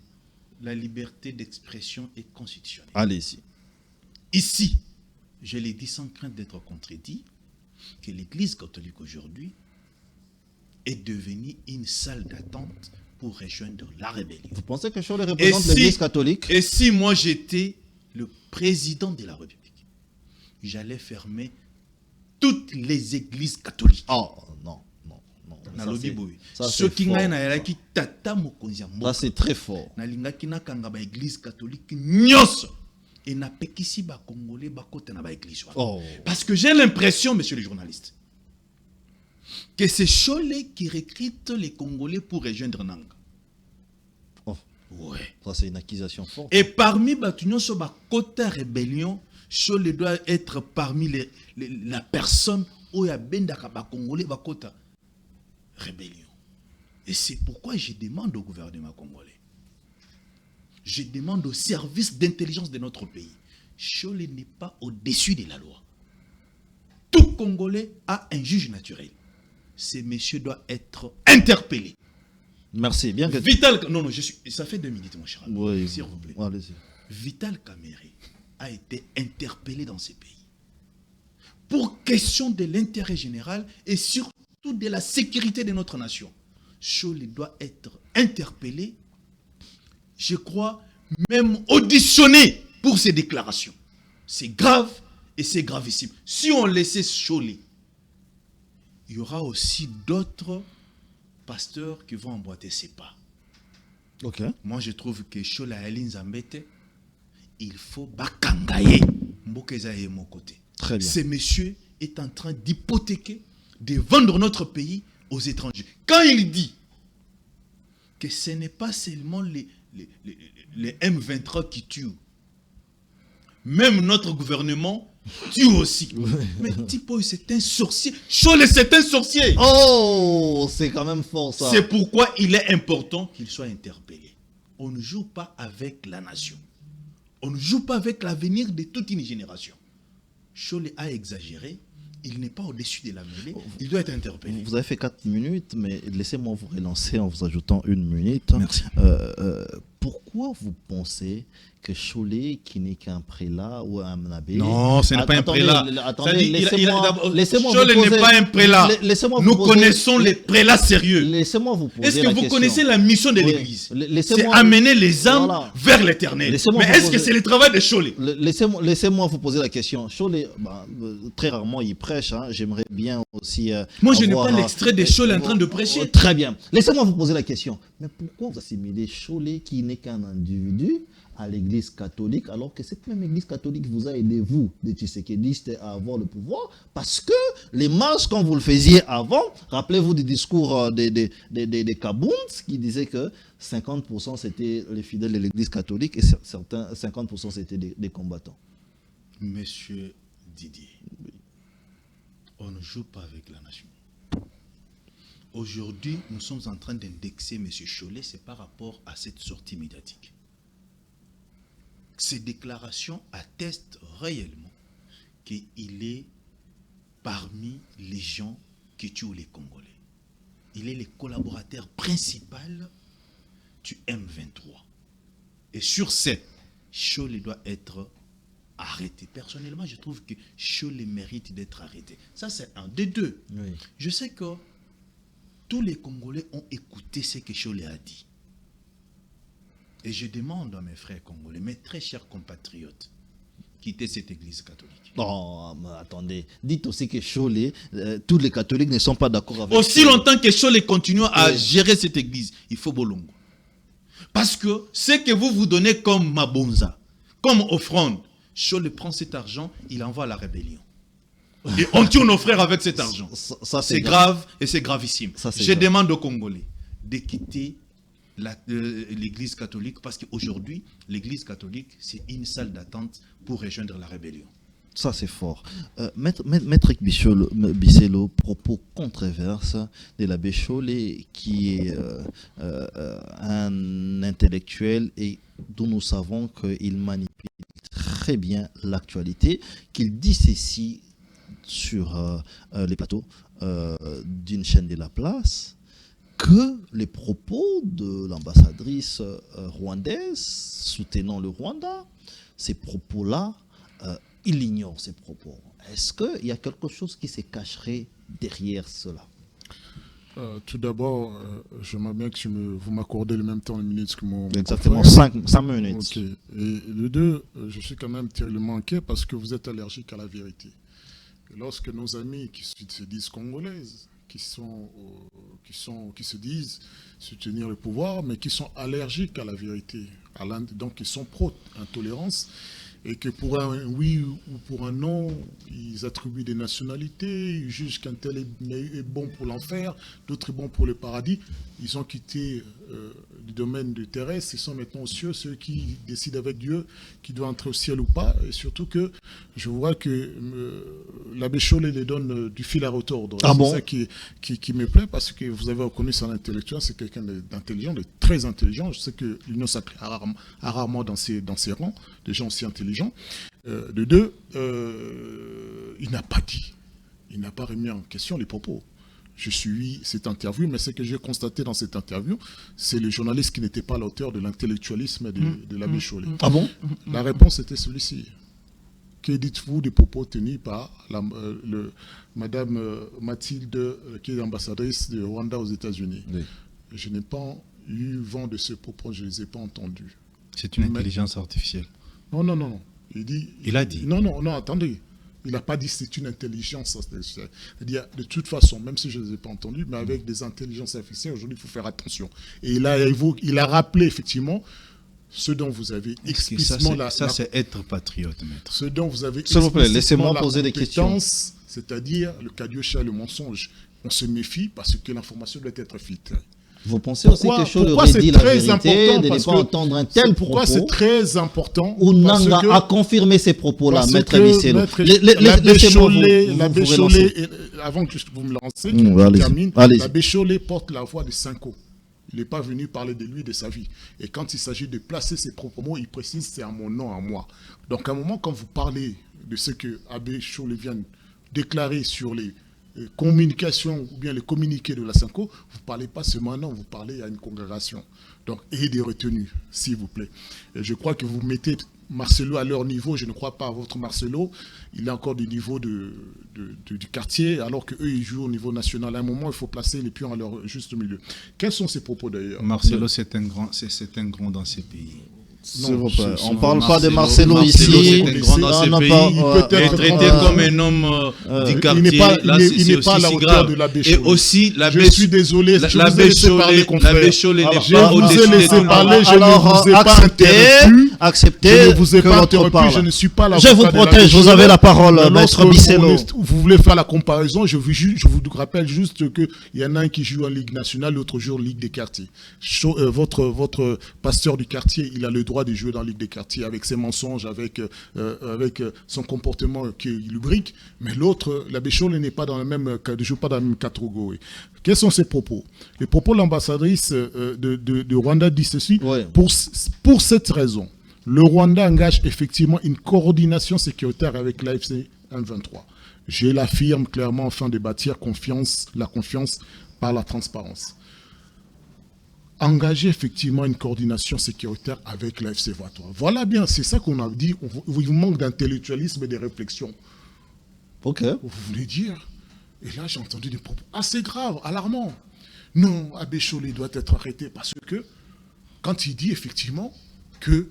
La liberté d'expression est constitutionnelle.
Allez-y.
Ici, je l'ai dit sans crainte d'être contredit, que l'église catholique aujourd'hui est devenue une salle d'attente pour rejoindre la rébellion.
Vous pensez que Chollet représente l'église catholique?
Et si moi j'étais le président de la République, j'allais fermer toutes les églises catholiques.
Oh non.
Ça c'est
très fort.
Église catholique et n'a pas qu'ici ba congolais ba côté na ba église. Parce que j'ai l'impression, monsieur le journaliste, que c'est Chollet qui recrute les Congolais pour rejoindre Nanga. Ouais.
Ça c'est une accusation forte.
Et parmi Batunyon sur ba côté rébellion, Chollet doit être parmi la personne où il y a bendaka ba Congolais ba côté rébellion. Et c'est pourquoi je demande au gouvernement congolais. Je demande au service d'intelligence de notre pays. Chollet n'est pas au-dessus de la loi. Tout Congolais a un juge naturel. Ces messieurs doivent être interpellés.
Merci. Bien que...
Ça fait 2 minutes, mon cher ami.
Oui,
s'il vous plaît.
Allez-y.
Vital Kamerhe a été interpellé dans ces pays. Pour question de l'intérêt général et surtout de la sécurité de notre nation. Chollet doit être interpellé, je crois, même auditionné pour ses déclarations. C'est grave et c'est gravissime. Si on laissait Chollet, il y aura aussi d'autres pasteurs qui vont emboîter ses pas.
Ok.
Moi, je trouve que Chollet Aline Zambete, il faut bakangaye mbokezaye mon côté.
Très bien.
Ce monsieur est en train d'hypothéquer, de vendre notre pays aux étrangers. Quand il dit que ce n'est pas seulement les M23 qui tuent, même notre gouvernement tue aussi. Mais Tipo, c'est un sorcier. Chollet, c'est un sorcier.
Oh, c'est quand même fort ça.
C'est pourquoi il est important qu'il soit interpellé. On ne joue pas avec la nation. On ne joue pas avec l'avenir de toute une génération. Chollet a exagéré. Il n'est pas au-dessus de la mêlée. Il doit être interpellé.
Vous avez fait 4 minutes, mais laissez-moi vous relancer en vous ajoutant 1 minute.
Merci.
Pourquoi vous pensez que Chollet, qui n'est qu'un prélat ou un abbé...
Non, ce n'est pas un prélat.
Attendez, laissez-moi
Chollet n'est pas un prélat. Nous connaissons les prélats sérieux.
Laissez-moi vous poser
Est-ce que vous connaissez la mission de l'Église? C'est
Laissez-moi
amener les âmes vers l'éternel. Mais est-ce que c'est le travail de Chollet?
Laissez-moi vous poser la question. Chollet, très rarement, il prêche. Hein. J'aimerais bien aussi...
Moi, je n'ai pas l'extrait de Chollet en train de prêcher.
Très bien. Laissez-moi vous poser la question. Mais pourquoi vous assimilez Chollet, qui n'est qu'un individu, à l'église catholique, alors que cette même église catholique vous a aidé, vous, des Tshisekidistes, à avoir le pouvoir? Parce que les marches, quand vous le faisiez avant, rappelez-vous du discours des Kabound, qui disaient que 50% c'était les fidèles de l'église catholique et certains 50% c'était des combattants.
Monsieur Didier, on ne joue pas avec la nation. Aujourd'hui, nous sommes en train d'indexer M. Chollet, c'est par rapport à cette sortie médiatique. Ces déclarations attestent réellement qu'il est parmi les gens qui tuent les Congolais. Il est le collaborateur principal du M23. Et sur cette, Chollet doit être arrêté. Personnellement, je trouve que Chollet mérite d'être arrêté. Ça, c'est un des deux.
Oui.
Je sais que tous les Congolais ont écouté ce que Chollet a dit. Et je demande à mes frères congolais, mes très chers compatriotes, quittez cette église catholique.
Non, mais attendez. Dites aussi que Cholet, tous les catholiques ne sont pas d'accord avec
Aussi longtemps que Cholet continue à gérer cette église, il faut Bolongo. Parce que ce que vous vous donnez comme mabonza, comme offrande, Cholet prend cet argent, il envoie à la rébellion. Et on tue nos frères avec cet argent. Ça c'est grave et c'est gravissime. Je demande aux Congolais de quitter l'église catholique parce qu'aujourd'hui, l'église catholique, c'est une salle d'attente pour rejoindre la rébellion.
Ça, c'est fort. Maître Bisello, propos controverses de l'abbé Cholet, qui est un intellectuel et dont nous savons qu'il manipule très bien l'actualité, qu'il dit ceci sur les plateaux d'une chaîne de la place, que les propos de l'ambassadrice rwandaise soutenant le Rwanda, ces propos-là, il ignore ces propos. Est-ce qu'il y a quelque chose qui se cacherait derrière cela?
Tout d'abord, j'aimerais bien que vous m'accordez le même temps de minutes que mon
Exactement, 5 minutes.
Okay. Et le deux, je suis quand même terriblement inquiet parce que vous êtes allergique à la vérité. Et lorsque nos amis qui se disent congolaises, qui se disent soutenir le pouvoir, mais qui sont allergiques à la vérité, donc qui sont pro-intolérance, et que pour un oui ou pour un non, ils attribuent des nationalités, ils jugent qu'un tel est bon pour l'enfer, d'autres est bon pour le paradis. Ils ont quitté le domaine du terrestre, ils sont maintenant aux cieux, ceux qui décident avec Dieu qui doit entrer au ciel ou pas. Et surtout que je vois que l'abbé Cholet les donne du fil à retordre.
Ah bon?
C'est ça qui me plaît, parce que vous avez reconnu son intellectuel, c'est quelqu'un d'intelligent, de très intelligent. Je sais que l'Union sacrée a rarement dans ses rangs des gens aussi intelligents. De deux, il n'a pas dit, il n'a pas remis en question les propos. Je suis cette interview, mais ce que j'ai constaté dans cette interview, c'est le journaliste qui n'était pas l'auteur de l'intellectualisme de l'abbé Cholet.
Ah bon?
La réponse était celui-ci. Que dites-vous des propos tenus par Madame Mathilde, qui est ambassadrice de Rwanda aux États-Unis? Oui. Je n'ai pas eu vent de ce propos, je ne les ai pas entendus.
C'est une intelligence artificielle.
Non. Il
a dit.
Non, attendez. Il n'a pas dit que c'est une intelligence artificielle. C'est-à-dire, de toute façon, même si je ne les ai pas entendus, mais avec des intelligences artificielles, aujourd'hui, il faut faire attention. Et il a rappelé, effectivement, ce dont vous avez explicitement
c'est être patriote, maître.
Ce dont vous avez
s'il vous plaît, laissez-moi poser des questions.
C'est-à-dire, le caduchat, le mensonge. On se méfie parce que l'information doit être filtrée.
Vous pensez aussi que Cholet aurait dit la vérité, de ne pas entendre un tel propos?
Pourquoi c'est très important?
Ou Nanga a confirmé ces propos-là, Maître Bisello.
L'abbé Cholet, avant que vous me lancez, je termine. L'abbé Cholet porte la voix de Cinco. Il n'est pas venu parler de lui, de sa vie. Et quand il s'agit de placer ses propres mots, il précise c'est à mon nom, à moi. Donc à un moment, quand vous parlez de ce que l'abbé Cholet vient déclarer sur les communication ou bien les communiqués de la Cinco, vous ne parlez pas seulement non, vous parlez à une congrégation. Donc, ayez des retenues, s'il vous plaît. Et je crois que vous mettez Marcelo à leur niveau, je ne crois pas à votre Marcelo, il est encore du niveau du quartier, alors qu'eux, ils jouent au niveau national. À un moment, il faut placer les pions à leur juste milieu. Quels sont ces propos d'ailleurs?
Marcelo, c'est un grand dans ces pays.
Non, on ne parle pas de Marcelo ici.
C'est un grand dans ces pays. Il peut être traité comme un homme du quartier.
Il n'est pas à la hauteur de l'abbé Cholet.
Et aussi,
je suis désolé, l'abbé Cholet n'est
pas
au-dessus de laissé parler, je ne vous ai pas interrompu.
Acceptez.
Je ne vous ai pas interrompu, je ne suis pas la.
Je vous protège, vous avez la parole, Maître Bisello.
Vous voulez faire la comparaison, je vous rappelle juste qu'il y en a un qui joue en Ligue nationale, l'autre joue en Ligue des quartiers. Votre pasteur du quartier, il a le droit de jouer dans la Ligue des quartiers avec ses mensonges, avec son comportement qui est lubrique, mais l'autre, l'abbé Cholet, ne joue pas dans la même catégorie. Quels sont ses propos? Les propos de l'ambassadrice de Rwanda dit ceci. Ouais. Pour cette raison, le Rwanda engage effectivement une coordination sécuritaire avec l'AFC M23. Je l'affirme clairement afin de bâtir la confiance par la transparence. Engager effectivement une coordination sécuritaire avec l'AFC M23. Voilà bien, c'est ça qu'on a dit. Il vous manque d'intellectualisme et de réflexion.
Ok.
Vous voulez dire? Et là, j'ai entendu des propos assez graves, alarmants. Non, Abbé Cholet doit être arrêté parce que quand il dit effectivement que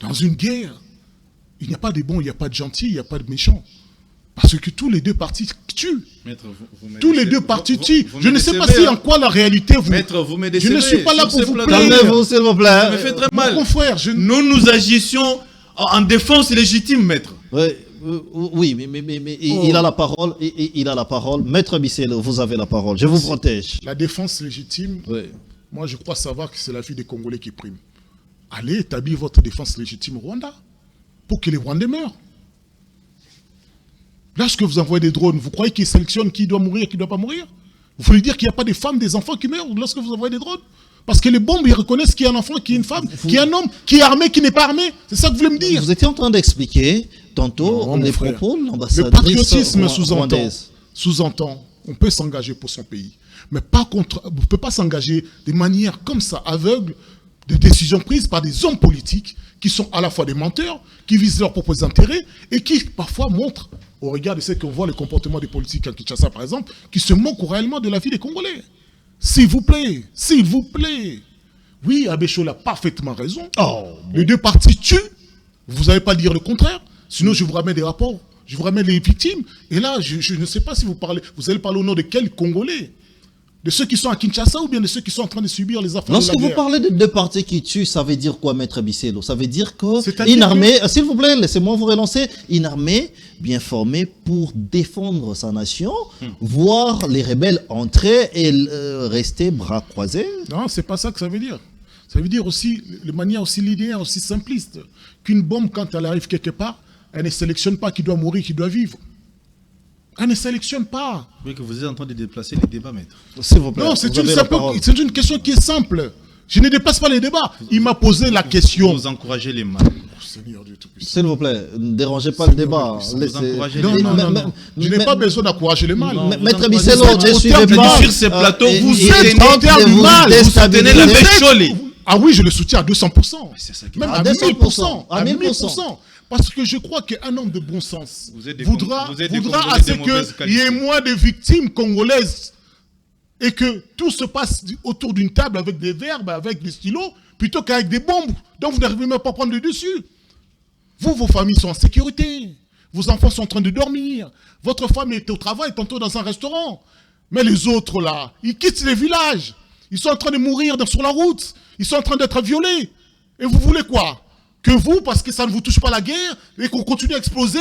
dans une guerre, il n'y a pas de bons, il n'y a pas de gentils, il n'y a pas de méchants. Parce que tous les deux partis tuent.
Maître,
tous les deux partis tuent. Je ne sais pas si en quoi la réalité vous...
Maître, vous me
je ne suis pas là pour vous plaire.
Calmez-vous, s'il vous plaît.
Ça me fait très mal.
Mon frère,
Nous agissions en défense légitime, maître.
Oui, mais il a la parole. Il a la parole. Maître Bisselo, vous avez la parole. Je vous protège.
La défense légitime, moi je crois savoir que c'est la vie des Congolais qui prime. Allez établir votre défense légitime au Rwanda pour que les Rwandais meurent. Lorsque vous envoyez des drones, vous croyez qu'ils sélectionnent qui doit mourir et qui ne doit pas mourir? Vous voulez dire qu'il n'y a pas des femmes, des enfants qui meurent lorsque vous envoyez des drones? Parce que les bombes, ils reconnaissent qu'il y a un enfant, qu'il y a une femme, qu'il y a un homme, qui est armé, qui n'est pas armé. C'est ça que vous voulez me dire?
Vous étiez en train d'expliquer tantôt les propos de l'ambassadrice.
Le patriotisme sous-entend, on peut s'engager pour son pays. Mais par contre, on ne peut pas s'engager de manière comme ça, aveugle, de décisions prises par des hommes politiques qui sont à la fois des menteurs, qui visent leurs propres intérêts et qui parfois montrent, au regard de ce qu'on voit, le comportement des politiques à Kinshasa par exemple, qui se moquent réellement de la vie des Congolais. S'il vous plaît, s'il vous plaît. Oui, Abbé Chola a parfaitement raison. Les deux partis tuent. Vous n'allez pas dire le contraire. Sinon, je vous ramène des rapports. Je vous ramène les victimes. Et là, je ne sais pas si vous allez parler au nom de quels Congolais? De ceux qui sont à Kinshasa ou bien de ceux qui sont en train de subir les affres de la guerre?
Lorsque vous parlez de deux partis qui tuent, ça veut dire quoi, Maître Bisselo? Ça veut dire qu'une armée, s'il vous plaît, laissez-moi vous relancer, une armée bien formée pour défendre sa nation, voir les rebelles entrer et rester bras croisés?
Non, c'est pas ça que ça veut dire. Ça veut dire aussi, de manière aussi linéaire, aussi simpliste, qu'une bombe, quand elle arrive quelque part, elle ne sélectionne pas qui doit mourir, qui doit vivre. Elle ne sélectionne pas.
Oui, que vous êtes en train de déplacer les débats, maître.
S'il vous plaît. Non, c'est une question qui est simple. Je ne dépasse pas les débats. Il m'a posé la question.
Vous encouragez les mal.
S'il vous plaît, ne dérangez pas le débat.
Non. Je n'ai pas besoin d'encourager les mal.
Maître Bisselo, ne suivez pas.
Sur ces plateaux, vous
soutenez la Bécholé. Ah oui, je le soutiens à 200%. Même à 1000%. À 1000%. Parce que je crois qu'un homme de bon sens voudra à ce qu'il y ait moins de victimes congolaises et que tout se passe autour d'une table avec des verbes, avec des stylos, plutôt qu'avec des bombes dont vous n'arrivez même pas à prendre le dessus. Vous, vos familles sont en sécurité. Vos enfants sont en train de dormir. Votre femme est au travail, tantôt dans un restaurant. Mais les autres, là, ils quittent les villages. Ils sont en train de mourir sur la route. Ils sont en train d'être violés. Et vous voulez quoi? Que vous, parce que ça ne vous touche pas la guerre, et qu'on continue à exploser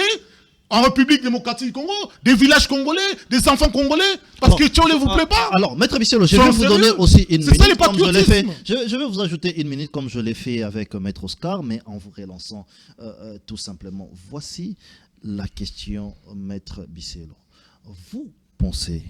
en République démocratique du Congo, des villages congolais, des enfants congolais, parce que Tchao ne vous plaît pas?
Alors, Maître Bisselo, je vais vous donner aussi une minute comme je l'ai fait. Je vais vous ajouter une minute comme je l'ai fait avec Maître Oscar, mais en vous relançant tout simplement. Voici la question, Maître Bisselo. Vous pensez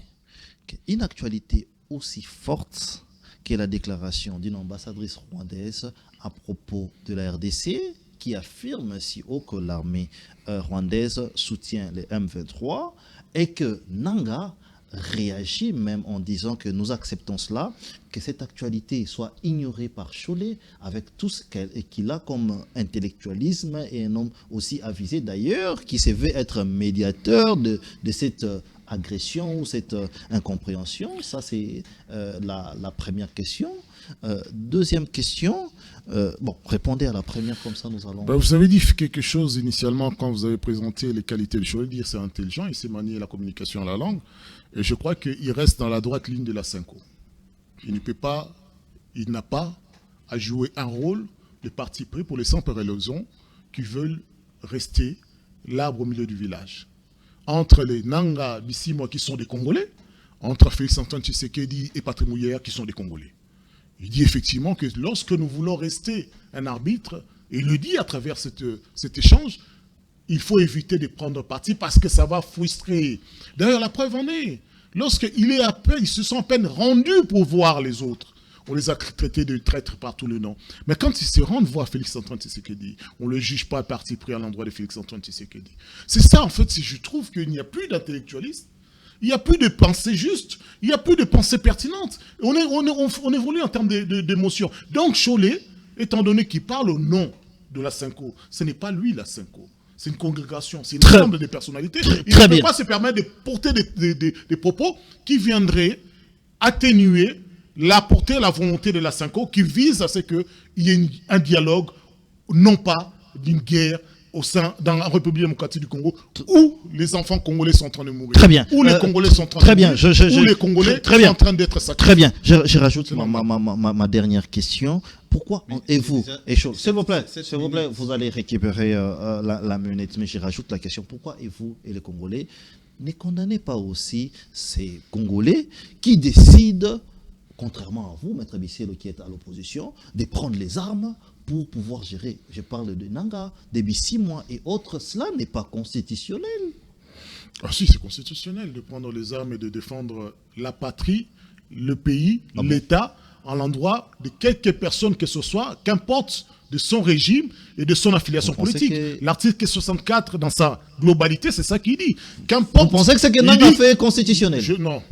qu'une actualité aussi forte que la déclaration d'une ambassadrice rwandaise à propos de la RDC, qui affirme si haut que l'armée rwandaise soutient les M23 et que Nanga réagit même en disant que nous acceptons cela, que cette actualité soit ignorée par Cholet avec tout ce qu'il a comme intellectualisme et un homme aussi avisé d'ailleurs qui se veut être médiateur de cette agression ou cette incompréhension. Ça, c'est la première question. Deuxième question, répondez à la première, comme ça nous allons...
vous avez dit quelque chose initialement quand vous avez présenté les qualités de Cholet, dire c'est intelligent, il sait manier la communication à la langue, et je crois qu'il reste dans la droite ligne de la Cinco. Il n'a pas à jouer un rôle de parti pris pour les simples raisons qui veulent rester l'arbre au milieu du village. Entre les Nanga Bissimo qui sont des Congolais, entre Félix-Antoine Tshisekedi et Patrick Muyaya qui sont des Congolais. Il dit effectivement que lorsque nous voulons rester un arbitre, et il le dit à travers cet échange, il faut éviter de prendre parti parce que ça va frustrer. D'ailleurs, la preuve en est. Lorsqu'ils se sont à peine rendus pour voir les autres, on les a traités de traîtres par tous les noms. Mais quand ils se rendent voir Félix-Antoine Tshisekedi, on ne le juge pas à parti pris à l'endroit de Félix-Antoine Tshisekedi. C'est ça, en fait, si je trouve qu'il n'y a plus d'intellectualistes, il n'y a plus de pensée juste, il n'y a plus de pensée pertinente. On évolue en termes d'émotion. Donc Cholet, étant donné qu'il parle au nom de la Cinco, ce n'est pas lui la Cinco. C'est une congrégation, c'est un ensemble de personnalités. Il ne peut pas se permettre de porter des propos qui viendraient atténuer la portée, la volonté de la Cinco qui vise à ce qu'il y ait un dialogue, non pas d'une guerre dans la République démocratique du Congo, où les enfants congolais sont en train de mourir.
Très bien.
Où les Congolais sont en train de mourir. Où les Congolais sont en train d'être sacrifiés.
Très bien. Je rajoute ma dernière question. Pourquoi, et vous, s'il vous plaît, vous allez récupérer la minute, mais je rajoute la question. Pourquoi, et vous, et les Congolais, ne condamnez pas aussi ces Congolais qui décident, contrairement à vous, Maître Bisselo qui est à l'opposition, de prendre les armes pour pouvoir gérer. Je parle de Nanga, des Bissimois et autres. Cela n'est pas constitutionnel.
Ah si, c'est constitutionnel de prendre les armes et de défendre la patrie, le pays, l'État, à l'endroit de quelques personnes que ce soit, qu'importe de son régime et de son affiliation politique. L'article 64, dans sa globalité, c'est ça qu'il dit.
Vous pensez que c'est que Nanga fait constitutionnel?
Non.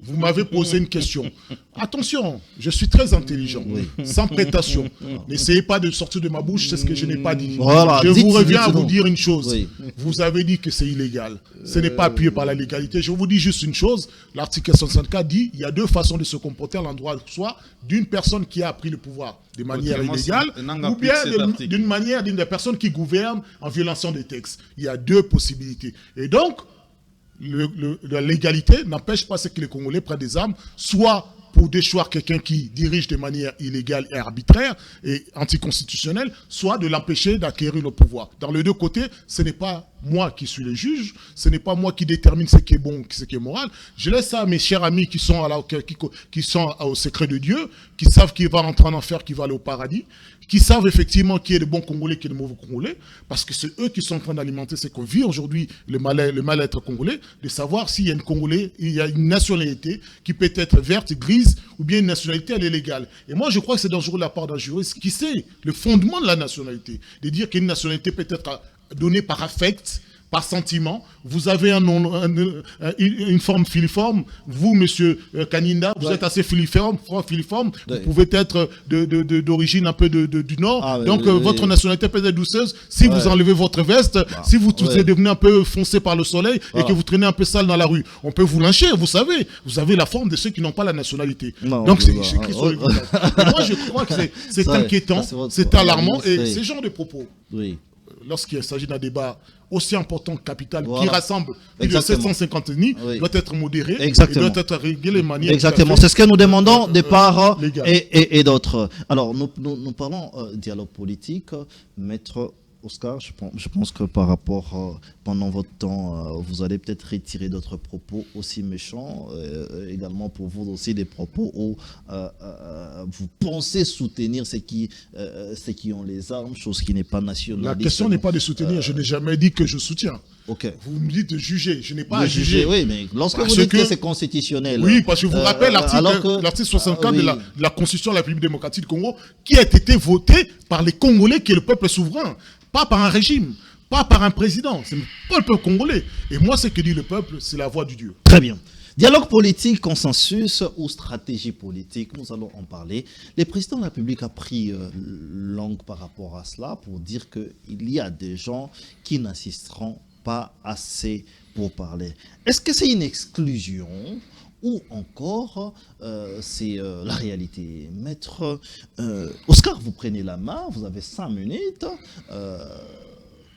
Vous m'avez posé une question. Attention, je suis très intelligent, sans prétention. N'essayez pas de sortir de ma bouche, c'est ce que je n'ai pas dit.
Voilà,
je vous reviens à vous dire une chose. Oui. Vous avez dit que c'est illégal. Ce n'est pas appuyé par la légalité. Je vous dis juste une chose. L'article 64 dit qu'il y a deux façons de se comporter à l'endroit, soit d'une personne qui a pris le pouvoir de manière illégale, ou bien d'une manière d'une des personnes qui gouvernent en violation des textes. Il y a deux possibilités. Et donc, la légalité n'empêche pas que les Congolais prennent des armes, soit pour déchoir quelqu'un qui dirige de manière illégale et arbitraire et anticonstitutionnelle, soit de l'empêcher d'acquérir le pouvoir. Dans les deux côtés, ce n'est pas moi qui suis le juge, ce n'est pas moi qui détermine ce qui est bon, ce qui est moral. Je laisse ça à mes chers amis qui sont au secret de Dieu, qui savent qu'il va rentrer en enfer, qu'il va aller au paradis, qui savent effectivement qui est de bons Congolais, qui est de mauvais Congolais, parce que c'est eux qui sont en train d'alimenter ce qu'on vit aujourd'hui, le mal-être congolais, de savoir s'il y a il y a une nationalité qui peut être verte, grise, ou bien une nationalité, elle est légale. Et moi, je crois que c'est dangereux de la part d'un juriste qui sait le fondement de la nationalité, de dire qu'une nationalité peut être donnée par affect, par sentiment. Vous avez une forme filiforme. Vous, monsieur Kaninda, vous êtes assez filiforme. Vous pouvez être d'origine un peu du Nord. Donc, votre nationalité peut être douceuse. Si vous enlevez votre veste, si vous êtes devenu un peu foncé par le soleil et que vous traînez un peu sale dans la rue, on peut vous lyncher, vous savez. Vous avez la forme de ceux qui n'ont pas la nationalité. Donc, c'est écrit sur le visage. Moi, je crois que c'est inquiétant, c'est alarmant. Et ce genre de propos, lorsqu'il s'agit d'un débat aussi important, capital, qui rassemble plus de 750 ethnies, doit être modéré et doit être réglé de manière...
Exactement, c'est ce que nous demandons des parts et d'autres. Alors, nous parlons dialogue politique. Maître Oscar, je pense que par rapport, pendant votre temps, vous allez peut-être retirer d'autres propos aussi méchants, également pour vous aussi des propos où vous pensez soutenir ceux qui ont les armes, chose qui n'est pas nationaliste.
La question n'est pas de soutenir, je n'ai jamais dit que je soutiens.
Okay.
Vous me dites de juger, je n'ai pas à juger.
Oui, mais lorsque vous dites que c'est constitutionnel...
Oui, parce que je vous rappelle l'article 64 de la Constitution de la République démocratique du Congo, qui a été voté par les Congolais, qui est le peuple souverain, pas par un régime, pas par un président, c'est pas le peuple congolais. Et moi, ce que dit le peuple, c'est la voix du Dieu.
Très bien. Dialogue politique, consensus ou stratégie politique, nous allons en parler. Le président de la République a pris langue par rapport à cela pour dire qu'il y a des gens qui n'assisteront pas assez pour parler. Est-ce que c'est une exclusion ou encore c'est la réalité? Maître Oscar, vous prenez la main, vous avez 5 minutes.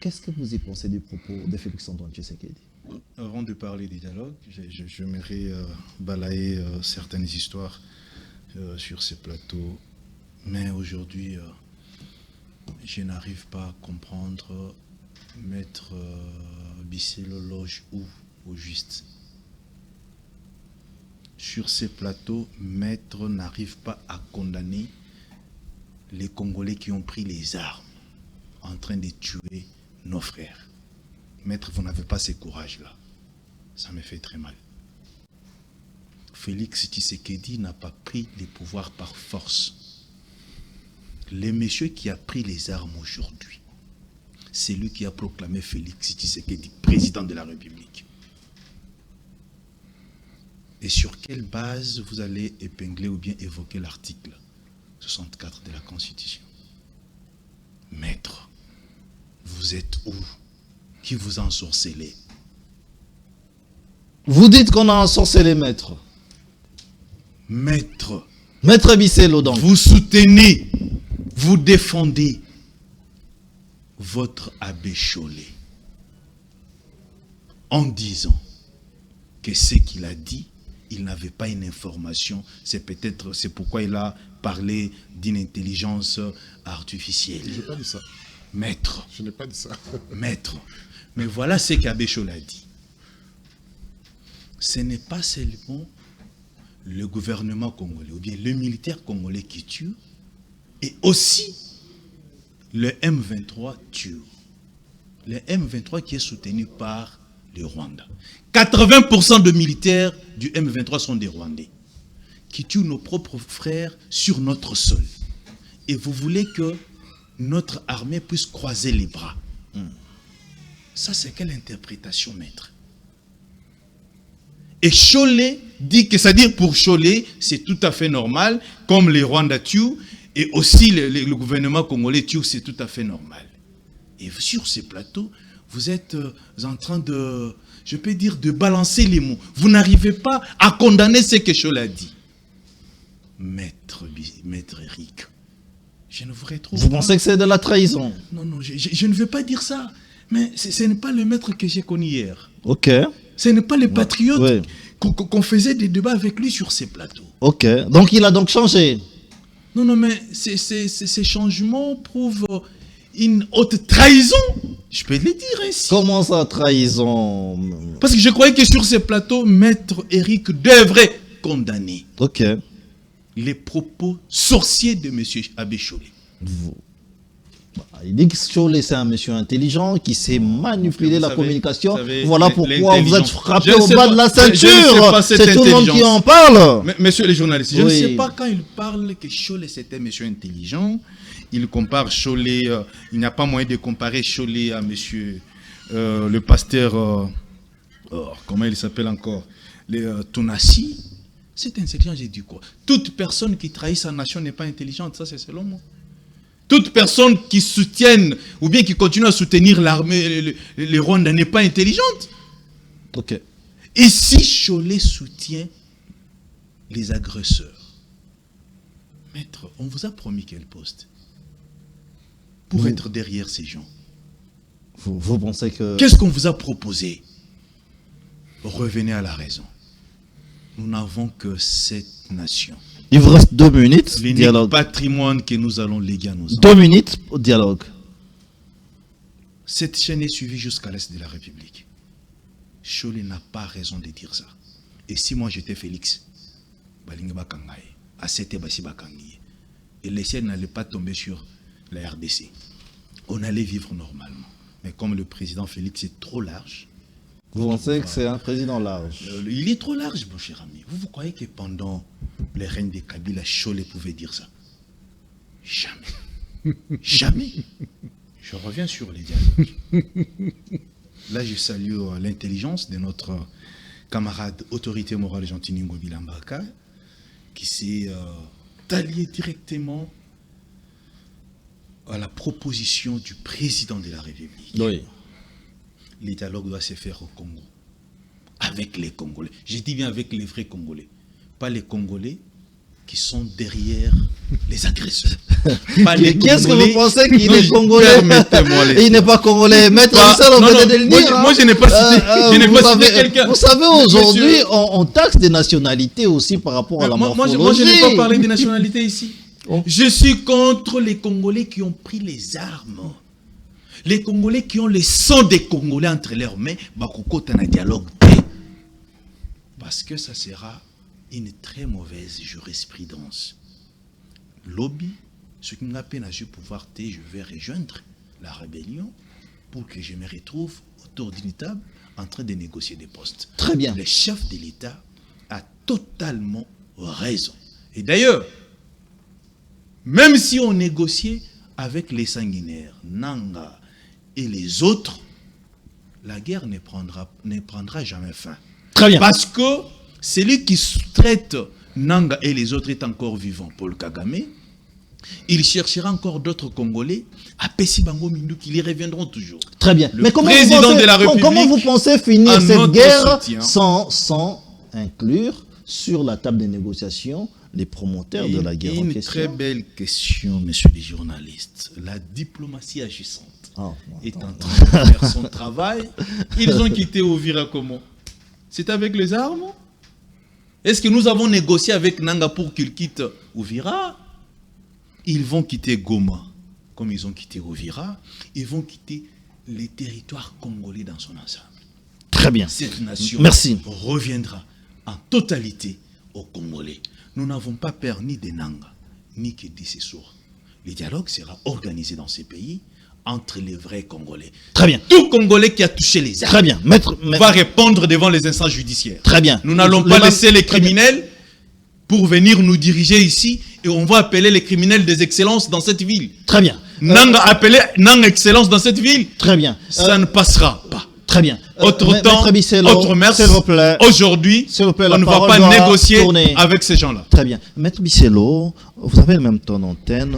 Qu'est-ce que vous y pensez du propos de Félix-Antoine Tshisekedi?
Avant de parler des dialogues, j'aimerais balayer certaines histoires sur ces plateaux. Mais aujourd'hui, je n'arrive pas à comprendre Maître Bisselo loge où au juste. Sur ces plateaux, Maître n'arrive pas à condamner les Congolais qui ont pris les armes en train de tuer nos frères. Maître, vous n'avez pas ce courage-là. Ça me fait très mal. Félix Tshisekedi n'a pas pris les pouvoirs par force. Le monsieur qui a pris les armes aujourd'hui, c'est lui qui a proclamé Félix Tshisekedi président de la République. Et sur quelle base vous allez épingler ou bien évoquer l'article 64 de la Constitution? Maître, vous êtes où? Qui vous a ensorcelé?
Vous dites qu'on a ensorcelé Maître.
Maître,
Maître Bisselo, donc.
Vous soutenez, vous défendez votre abbé Chollet en disant que ce qu'il a dit, il n'avait pas une information. C'est pourquoi il a parlé d'une intelligence artificielle.
Je n'ai pas dit ça.
Maître.
Je n'ai pas dit ça.
Maître. Mais voilà ce qu'Abbé Chollet a dit. Ce n'est pas seulement le gouvernement congolais ou bien le militaire congolais qui tue, et aussi le M23 tue. Le M23 qui est soutenu par le Rwanda. 80% de militaires du M23 sont des Rwandais qui tuent nos propres frères sur notre sol. Et vous voulez que notre armée puisse croiser les bras. Ça, c'est quelle interprétation, maître? Et Chollet dit que, c'est-à-dire pour Chollet, c'est tout à fait normal, comme les Rwandais tuent, et aussi le gouvernement congolais tue, c'est tout à fait normal. Et sur ces plateaux, vous êtes en train de, je peux dire, de balancer les mots. Vous n'arrivez pas à condamner ce que Chollet a dit. Maître Eric, je ne vous retrouve pas.
Vous pensez que c'est de la trahison?
Non, je ne veux pas dire ça. Mais ce n'est pas le maître que j'ai connu hier.
Ok.
Ce n'est pas le patriote qu'on faisait des débats avec lui sur ces plateaux.
Ok. Donc il a donc changé.
Non, mais ces changements prouvent une haute trahison. Je peux le dire ainsi.
Comment ça, trahison?
Parce que je croyais que sur ces plateaux, maître Eric devrait condamner les propos sorciers de M. Abbé Chollet.
Il dit que Chollet, c'est un monsieur intelligent qui sait manipuler la communication. Voilà pourquoi vous êtes frappé au bas de la ceinture. C'est tout le monde qui en parle.
Messieurs les journalistes, je ne sais pas quand il parle que Chollet c'était un monsieur intelligent. Il compare Chollet, il n'y a pas moyen de comparer Chollet à monsieur le pasteur, comment il s'appelle encore, Tounassi. C'est intelligent, j'ai dit quoi? Toute personne qui trahit sa nation n'est pas intelligente, ça c'est selon moi. Toute personne qui soutienne ou bien qui continue à soutenir l'armée, les Rwandais n'est pas intelligente.
Ok.
Et si Chollet soutient les agresseurs, maître, on vous a promis quel poste pour être derrière ces gens?
Vous pensez que...
Qu'est-ce qu'on vous a proposé? Revenez à la raison. Nous n'avons que cette nation.
Il vous reste 2 minutes.
L'unique patrimoine que nous allons léguer à nos enfants.
2 minutes au dialogue.
Cette chaîne est suivie jusqu'à l'est de la République. Chollet n'a pas raison de dire ça. Et si moi j'étais Félix, et les siens n'allaient pas tomber sur la RDC, on allait vivre normalement. Mais comme le président Félix est trop large,
vous pensez que c'est un président large?
Il est trop large, mon cher ami. Vous croyez que pendant le règne de Kabila, Chollet pouvait dire ça? Jamais. Jamais. Je reviens sur les dialogues. Là, je salue l'intelligence de notre camarade autorité morale Jean-Tini Ngobila Mbaka, qui s'est allié directement à la proposition du président de la République.
Oui.
Les dialogues doivent se faire au Congo, avec les Congolais. Je dis bien avec les vrais Congolais, pas les Congolais qui sont derrière les agresseurs.
Qu'est-ce que vous pensez qu'il est Congolais? Il n'est pas Congolais. Maître Bisselo, vous venez de le dire.
Moi, je n'ai pas cité, quelqu'un.
Vous savez, aujourd'hui, on taxe des nationalités aussi par rapport à la morphologie.
Moi, je n'ai pas parlé des nationalités ici. Je suis contre les Congolais qui ont pris les armes. Les Congolais qui ont le sang des Congolais entre leurs mains, un dialogue. Parce que ça sera une très mauvaise jurisprudence. Lobby, ce qui m'a peine à pouvoir, je vais rejoindre la rébellion pour que je me retrouve autour d'une table en train de négocier des postes.
Très bien.
Le chef de l'État a totalement raison. Et d'ailleurs, même si on négociait avec les sanguinaires, Nanga et les autres, la guerre ne prendra jamais fin.
Très bien.
Parce que celui qui traite Nanga et les autres est encore vivant, Paul Kagame. Il cherchera encore d'autres Congolais à Pessi Bango Mindu qui y reviendront toujours.
Très bien.
Mais comment
vous pensez finir cette guerre sans inclure sur la table des négociations les promoteurs de la guerre en question.
Une très belle question, messieurs les journalistes. La diplomatie agissante est en train de faire son travail. Ils ont quitté Uvira comment? C'est avec les armes? Est-ce que nous avons négocié avec Nanga pour qu'il quitte Uvira? Ils vont quitter Goma, comme ils ont quitté Uvira. Ils vont quitter les territoires congolais dans son ensemble.
Très bien.
Cette nation reviendra en totalité aux Congolais. Nous n'avons pas peur ni des Nanga, ni que des Sessoura. Le dialogue sera organisé dans ces pays entre les vrais Congolais.
Très bien.
Tout Congolais qui a touché les armes va répondre devant les instances judiciaires.
Très bien.
Nous n'allons pas laisser les criminels pour venir nous diriger ici et on va appeler les criminels des excellences dans cette ville.
Très bien.
Nanga appeler Nanga excellence dans cette ville.
Très bien.
Ça ne passera pas.
Très bien.
Autre temps, autre mœurs. Aujourd'hui, on ne va pas négocier avec ces gens-là.
Très bien. Maître Bisselo, vous avez le même temps d'antenne.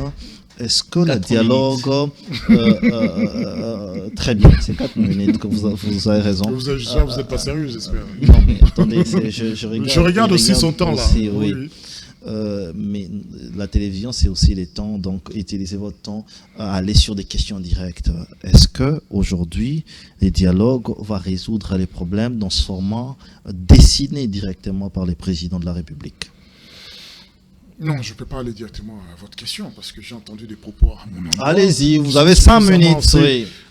Est-ce que le dialogue... très bien, c'est 4 minutes que vous avez raison.
Vous n'êtes pas sérieux, j'espère.
Non, mais attendez, je
regarde aussi son temps, là.
Oui. Mais la télévision, c'est aussi les temps, donc utilisez votre temps à aller sur des questions directes. Est-ce que aujourd'hui, les dialogues vont résoudre les problèmes dans ce format dessiné directement par les présidents de la République?
Non, je ne peux pas aller directement à votre question parce que j'ai entendu des propos à mon endroit.
Allez-y, vous avez 5 minutes.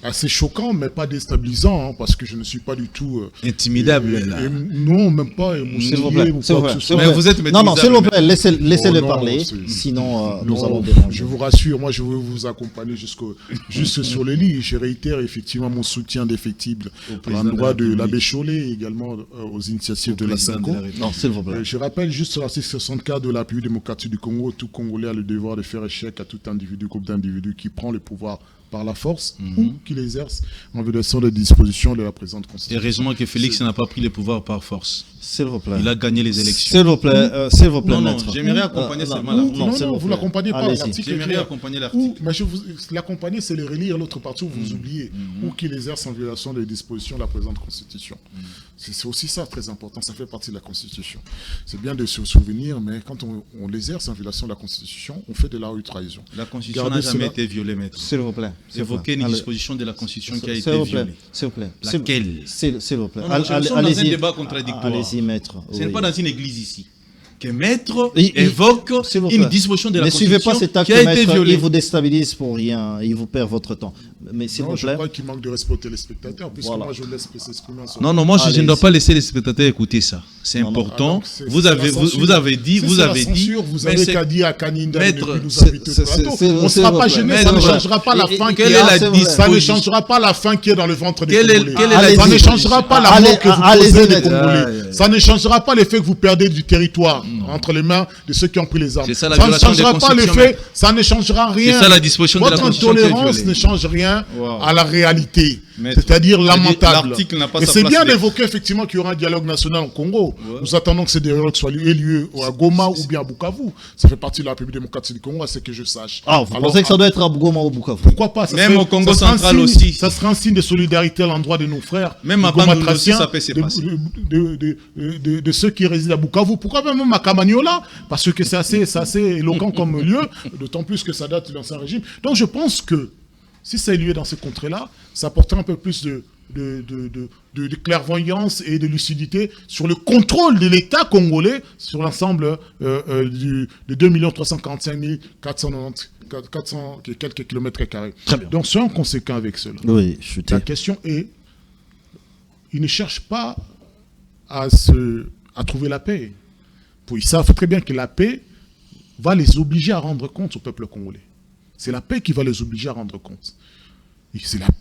Assez choquant, mais pas déstabilisant, hein, parce que je ne suis pas du tout...
intimidable, là.
Non, même pas
s'il vous plaît,
mais vous êtes
non, s'il vous plaît, laissez-le parler, sinon nous allons déranger.
Je vous rassure, moi je veux vous accompagner jusque sur les lits. Je réitère effectivement mon soutien défectible à l'endroit de l'abbé Chollet, également aux initiatives de la SACO.
Non, s'il vous plaît.
Je rappelle juste sur l'article 64 de la République démocratique du Congo, tout Congolais a le devoir de faire échec à tout individu, groupe d'individus qui prend le pouvoir par la force ou qui l'exerce en violation des dispositions de la présente Constitution.
Heureusement que Félix n'a pas pris le pouvoir par force.
S'il vous plaît.
Il a gagné les élections.
S'il vous plaît,
non,
maître.
J'aimerais accompagner seulement
l'article. Non, vous l'accompagnez pas.
J'aimerais accompagner l'article.
Mais l'accompagner, c'est le relire l'autre partie où vous oubliez. Ou qu'il exerce en violation des dispositions de la présente Constitution. C'est aussi ça très important. Ça fait partie de la Constitution. C'est bien de se souvenir, mais quand on l'exerce en violation de la Constitution, on fait de la trahison.
La Constitution n'a jamais été violée, maître.
S'il vous plaît.
Évoquez une disposition de la Constitution qui a été violée.
S'il vous plaît.
Laquelle?
S'il vous plaît.
Nous sommes dans un débat contradictoire.
Allez-y, maître.
Ce n'est pas dans une église ici que maître évoque une disposition de la Constitution qui a été violée.
Il vous déstabilise pour rien, il vous perd votre temps. Mais s'il vous plaît.
Je crois qu'il manque de respect aux téléspectateurs, puisque moi je laisse s'exprimer.
Non, moi je ne dois pas laisser les spectateurs écouter ça. C'est important. Vous avez dit.
Vous avez qu'à dire à Kaninda de ne plus nous inviter au plateau. On ne sera pas gêné, ça ne changera pas la faim qui est. Ça ne changera pas la faim qui est dans le ventre des Congolais. Ça ne changera pas la mort que vous causez des Congolais. Ça ne changera pas le fait que vous perdez du territoire entre les mains de ceux qui ont pris les armes. Ça ne changera pas le fait, ça ne changera rien.
C'est ça la disposition de la Constitution.
Votre intolérance ne change rien à la réalité. C'est-à-dire lamentable. Et c'est bien d'évoquer effectivement qu'il y aura un dialogue national au Congo. Nous attendons que ce dialogue soit lieu à Goma ou bien à Bukavu. Ça fait partie de la République démocratique du Congo, à ce que je sache.
Ah, vous pensez que ça doit être à Goma ou Bukavu?
Pourquoi pas?
Même au Congo central aussi.
Ça sera un signe de solidarité à l'endroit de nos frères.
Même à Bandundu aussi, ça peut se passer.
De ceux qui résident à Bukavu. Pourquoi même à Kamanyola? Parce que c'est assez éloquent comme lieu, d'autant plus que ça date de l'ancien régime. Donc je pense que si ça a lieu dans ces contrées-là, ça apportera un peu plus de clairvoyance et de lucidité sur le contrôle de l'État congolais sur l'ensemble de 2 345 490 quelques kilomètres carrés. Donc soyons conséquents avec cela.
Oui,
la question est, ils ne cherchent pas à trouver la paix. Ils savent très bien que la paix va les obliger à rendre compte au peuple congolais. C'est la paix qui va les obliger à rendre compte.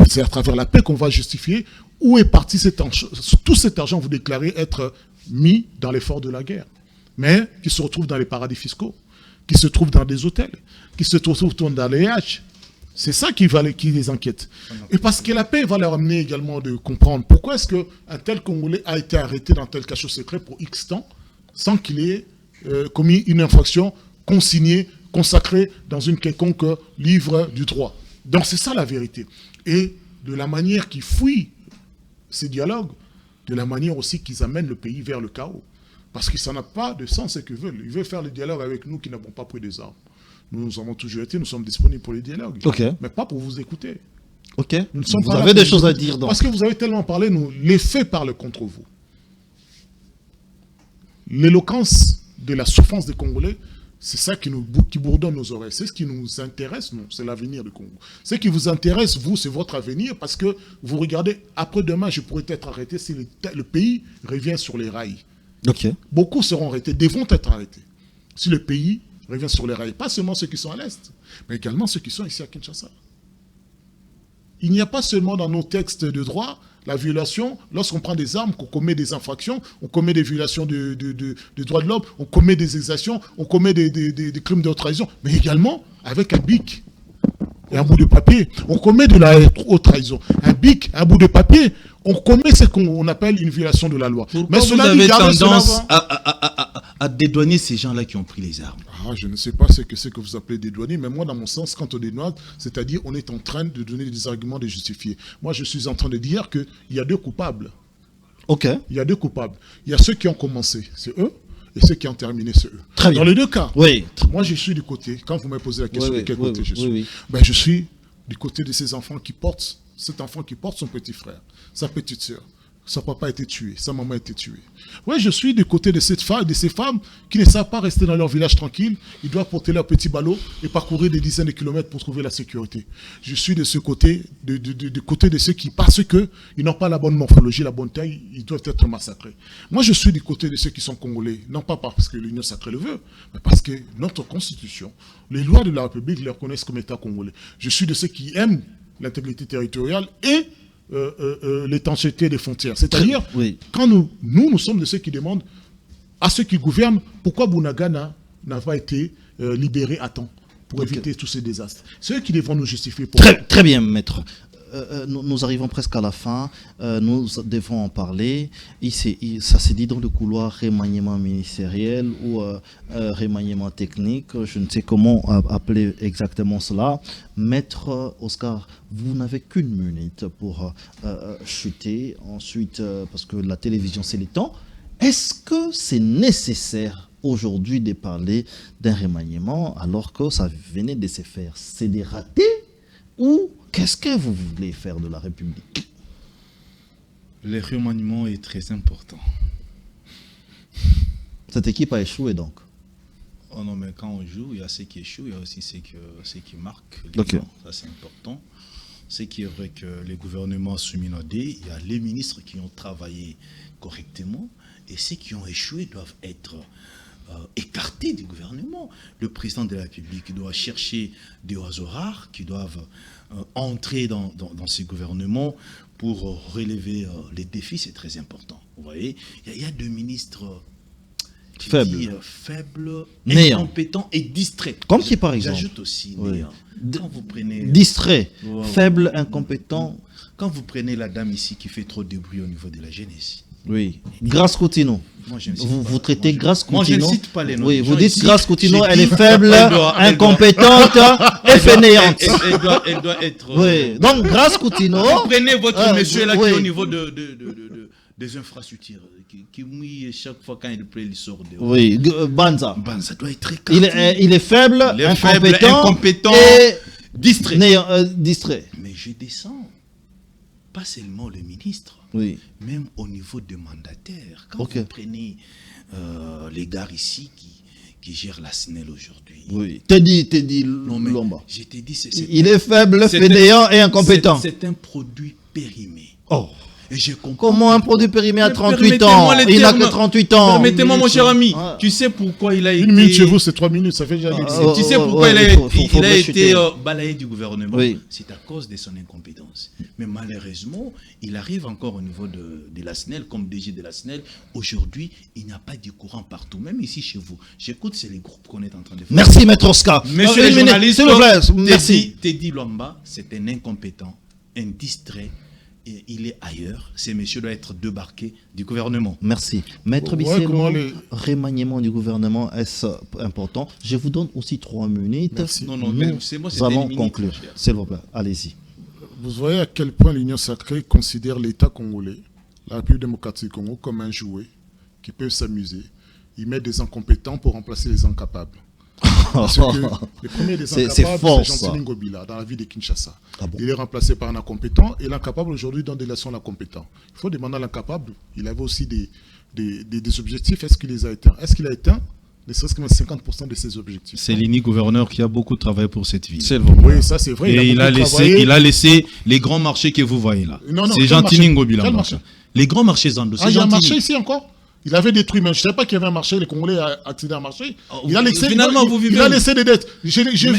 C'est à travers la paix qu'on va justifier où est parti tout cet argent, vous déclarez être mis dans l'effort de la guerre, mais qui se retrouve dans les paradis fiscaux, qui se trouve dans des hôtels, qui se trouve dans les H. C'est ça qui les inquiète. Et parce que la paix va leur amener également de comprendre pourquoi est-ce qu'un tel Congolais a été arrêté dans tel cachot secret pour X temps, sans qu'il ait commis une infraction consignée, consacrée dans une quelconque livre du droit. Donc c'est ça la vérité. Et de la manière qu'ils fouillent ces dialogues, de la manière aussi qu'ils amènent le pays vers le chaos. Parce que ça n'a pas de sens ce qu'ils veulent. Ils veulent faire le dialogue avec nous qui n'avons pas pris des armes. Nous avons toujours été, nous sommes disponibles pour les dialogues. Mais pas pour vous écouter.
Vous avez des choses à dire donc.
Parce que vous avez tellement parlé, les faits parlent contre vous. L'éloquence de la souffrance des Congolais, c'est ça qui bourdonne nos oreilles. C'est ce qui nous intéresse, nous, c'est l'avenir du Congo. Ce qui vous intéresse, vous, c'est votre avenir, parce que vous regardez, après-demain, je pourrais être arrêté si le pays revient sur les rails. Beaucoup seront arrêtés, devront être arrêtés. Si le pays revient sur les rails, pas seulement ceux qui sont à l'Est, mais également ceux qui sont ici à Kinshasa. Il n'y a pas seulement dans nos textes de droit la violation, lorsqu'on prend des armes, qu'on commet des infractions, on commet des violations de droits de l'homme, on commet des exactions, on commet des crimes de trahison, mais également avec un bic et un bout de papier. On commet de la haute trahison. Un bic, un bout de papier, on commet ce qu'on appelle une violation de la loi.
Mais vous avez tendance à dédouaner ces gens-là qui ont pris les armes?
Je ne sais pas ce que vous appelez dédouaner, mais moi, dans mon sens, quand on dédouane, c'est-à-dire on est en train de donner des arguments, de justifier. Moi, je suis en train de dire qu'il y a deux coupables. Il y a deux coupables. Il y a ceux qui ont commencé, c'est eux, et ceux qui ont terminé, c'est eux.
Très bien.
Dans les deux cas, moi, je suis du côté, quand vous m'avez posé la question de quel côté je suis, je suis du côté de ces enfants qui portent, cet enfant qui porte son petit frère, sa petite sœur. Son papa a été tué, sa maman a été tuée. Oui, je suis du côté de ces femmes qui ne savent pas rester dans leur village tranquille. Ils doivent porter leur petit ballot et parcourir des dizaines de kilomètres pour trouver la sécurité. Je suis de ce côté, du côté de ceux qui, parce qu'ils n'ont pas la bonne morphologie, la bonne taille, ils doivent être massacrés. Moi, je suis du côté de ceux qui sont congolais, non pas parce que l'Union sacrée le veut, mais parce que notre constitution, les lois de la République les reconnaissent comme État congolais. Je suis de ceux qui aiment l'intégrité territoriale et l'étanchéité des frontières. C'est-à-dire, quand nous sommes de ceux qui demandent à ceux qui gouvernent pourquoi Bunagana n'a pas été libéré à temps pour éviter tous ces désastres. C'est eux qui devront nous justifier.
Très bien, maître. Nous arrivons presque à la fin. Nous devons en parler. Ça s'est dit dans le couloir remaniement ministériel ou remaniement technique. Je ne sais comment appeler exactement cela. Maître Oscar, vous n'avez qu'une minute pour chuter. Ensuite, parce que la télévision, c'est le temps. Est-ce que c'est nécessaire aujourd'hui de parler d'un remaniement alors que ça venait de se faire? C'est des ratés ou qu'est-ce que vous voulez faire de la République?
Le remaniement est très important.
Cette équipe a échoué donc?
Oh non, mais quand on joue, il y a ceux qui échouent, il y a aussi ceux qui marquent. Ça, c'est important. C'est qu'il y vrai que les gouvernements soumis-nodés, il y a les ministres qui ont travaillé correctement et ceux qui ont échoué doivent être écartés du gouvernement. Le président de la République doit chercher des oiseaux rares qui doivent entrer dans ces gouvernements pour relever les défis. C'est très important. Vous voyez, il y a deux ministres faibles, incompétents et distraits.
Comme qui par exemple?
J'ajoute aussi, quand vous prenez...
Distrait, faible, incompétent.
Quand vous prenez la dame ici qui fait trop de bruit au niveau de la jeunesse.
Oui, Grace Coutinho. Vous traitez Grace Coutinho.
Moi, je ne cite pas les noms.
Oui, vous dites Grace Coutinho, elle est faible, incompétente et faignante.
Elle doit être...
Oui, donc Grace Coutinho...
Vous prenez votre monsieur là qui est au niveau des infrastructures, qui mouille chaque fois quand il pleut, il sort de...
Oui, Banza.
Banza doit être écarté.
Il est faible, incompétent
et distrait.
Mais
je descends, pas seulement le ministre, même au niveau des mandataires. Quand vous prenez les gars ici qui gèrent la SNEL aujourd'hui.
Oui. Teddy Lomba.
Je t'ai dit,
il est faible, fainéant et incompétent.
C'est un produit périmé.
Oh.
Et je comprends.
Comment un produit périmé à 38 ans? Il n'a que 38 ans.
Permettez-moi, mon cher ami. Tu sais pourquoi il a été...
Une minute chez vous, c'est 3 minutes. Ça fait déjà...
Tu sais pourquoi il a été balayé du gouvernement? C'est à cause de son incompétence. Mais malheureusement, il arrive encore au niveau de la SNEL, comme DG de la SNEL. Aujourd'hui, il n'y a pas de courant partout. Même ici, chez vous. J'écoute, c'est les groupes qu'on est en train de faire.
Merci, maître Oscar.
Monsieur le journaliste,
merci.
Teddy Lomba, c'est un incompétent, un distrait. Et il est ailleurs. Ces messieurs doivent être débarqués du gouvernement.
Merci. Maître Bisselo, remaniement du gouvernement, est-ce important? Je vous donne aussi 3 minutes.
Merci.
Nous allons conclure. S'il vous plaît, allez-y.
Vous voyez à quel point l'Union sacrée considère l'État congolais, la République démocratique du Congo, comme un jouet qui peut s'amuser. ils mettent des incompétents pour remplacer les incapables. Parce que le premier des incapables, c'est Gentili Ngobila, dans la ville de Kinshasa. Il est remplacé par un incompétent, et l'incapable aujourd'hui donne des leçons à l'incompétent. Il faut demander à l'incapable, il avait aussi des objectifs, est-ce qu'il les a atteints? Est-ce qu'il a atteint ne serait-ce que 50% de ses objectifs?
C'est l'unique gouverneur qui a beaucoup travaillé pour cette ville.
Oui, ça c'est vrai.
Et il a laissé les grands marchés que vous voyez là. C'est Gentili Ngobila. Les grands marchés Zando.
Il y a un marché ici encore? Il avait détruit, mais je ne savais pas qu'il y avait un marché, les Congolais accédaient à un marché. Il a laissé, il a laissé des dettes.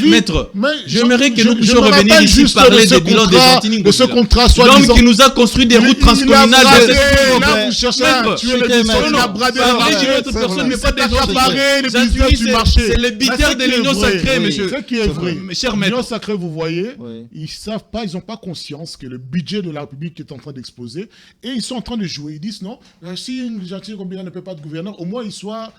Maître, j'aimerais que nous puissions revenir ici parler des bilans de Gentili Ngobila.
De ce contrat,
l'homme qui nous a construit des routes transcommunales.
Là, vous cherchez à tuer les personnes, il a bradé la marché.
Personne n'est pas des gens
les business du marché.
C'est les bitères de l'Union sacrée, monsieur.
Ce qui est vrai.
Cher maître.
L'Union sacrée, vous voyez, ils savent pas, ils n'ont pas conscience que le budget de la République est en train d'exploser. Et ils sont en train de jouer. Ils disent non, si Gentili Ngobila ne peut pas être gouverneur, au moins il soit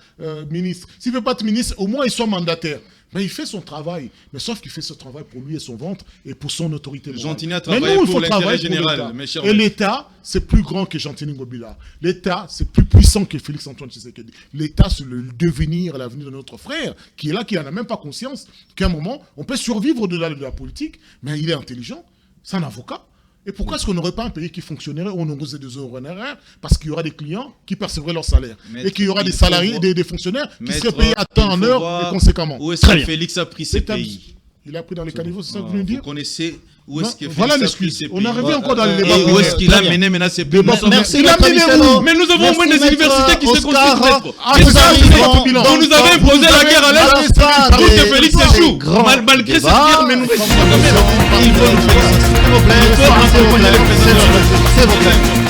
ministre. S'il ne veut pas être ministre, au moins il soit mandataire. Mais il fait son travail. Mais sauf qu'il fait ce travail pour lui et son ventre et pour son autorité.
Gentili a travaillé pour l'intérêt général.
Et l'État, c'est plus grand que Gentili Ngobila. L'État, c'est plus puissant que Félix-Antoine Tshisekedi. L'État, c'est le devenir et l'avenir de notre frère, qui est là, qui n'en a même pas conscience qu'à un moment, on peut survivre de la politique, mais il est intelligent, c'est un avocat. Et pourquoi est-ce qu'on n'aurait pas un pays qui fonctionnerait où on aurait des honoraires? Parce qu'il y aura des clients qui percevraient leur salaire. Et qu'il y aura des salariés, des fonctionnaires qui seraient payés à temps, en heure, et conséquemment.
Où est-ce que Félix a pris ses pays?
Il a pris dans les caniveaux, c'est ça que vous voulez dire?
Vous connaissez où est-ce que
voilà l'excuse. On en revient encore dans les débats.
Où est-ce qu'il a mené maintenant ces pays?
Merci, il a mené où?
Mais nous avons au moins des universités qui se construisent.
On
nous avait imposé la guerre à l'Est pour que Félix échoue. Malgré cette guerre, mais nous restons quand même. Il faut nous féliciter. S'il vous plaît.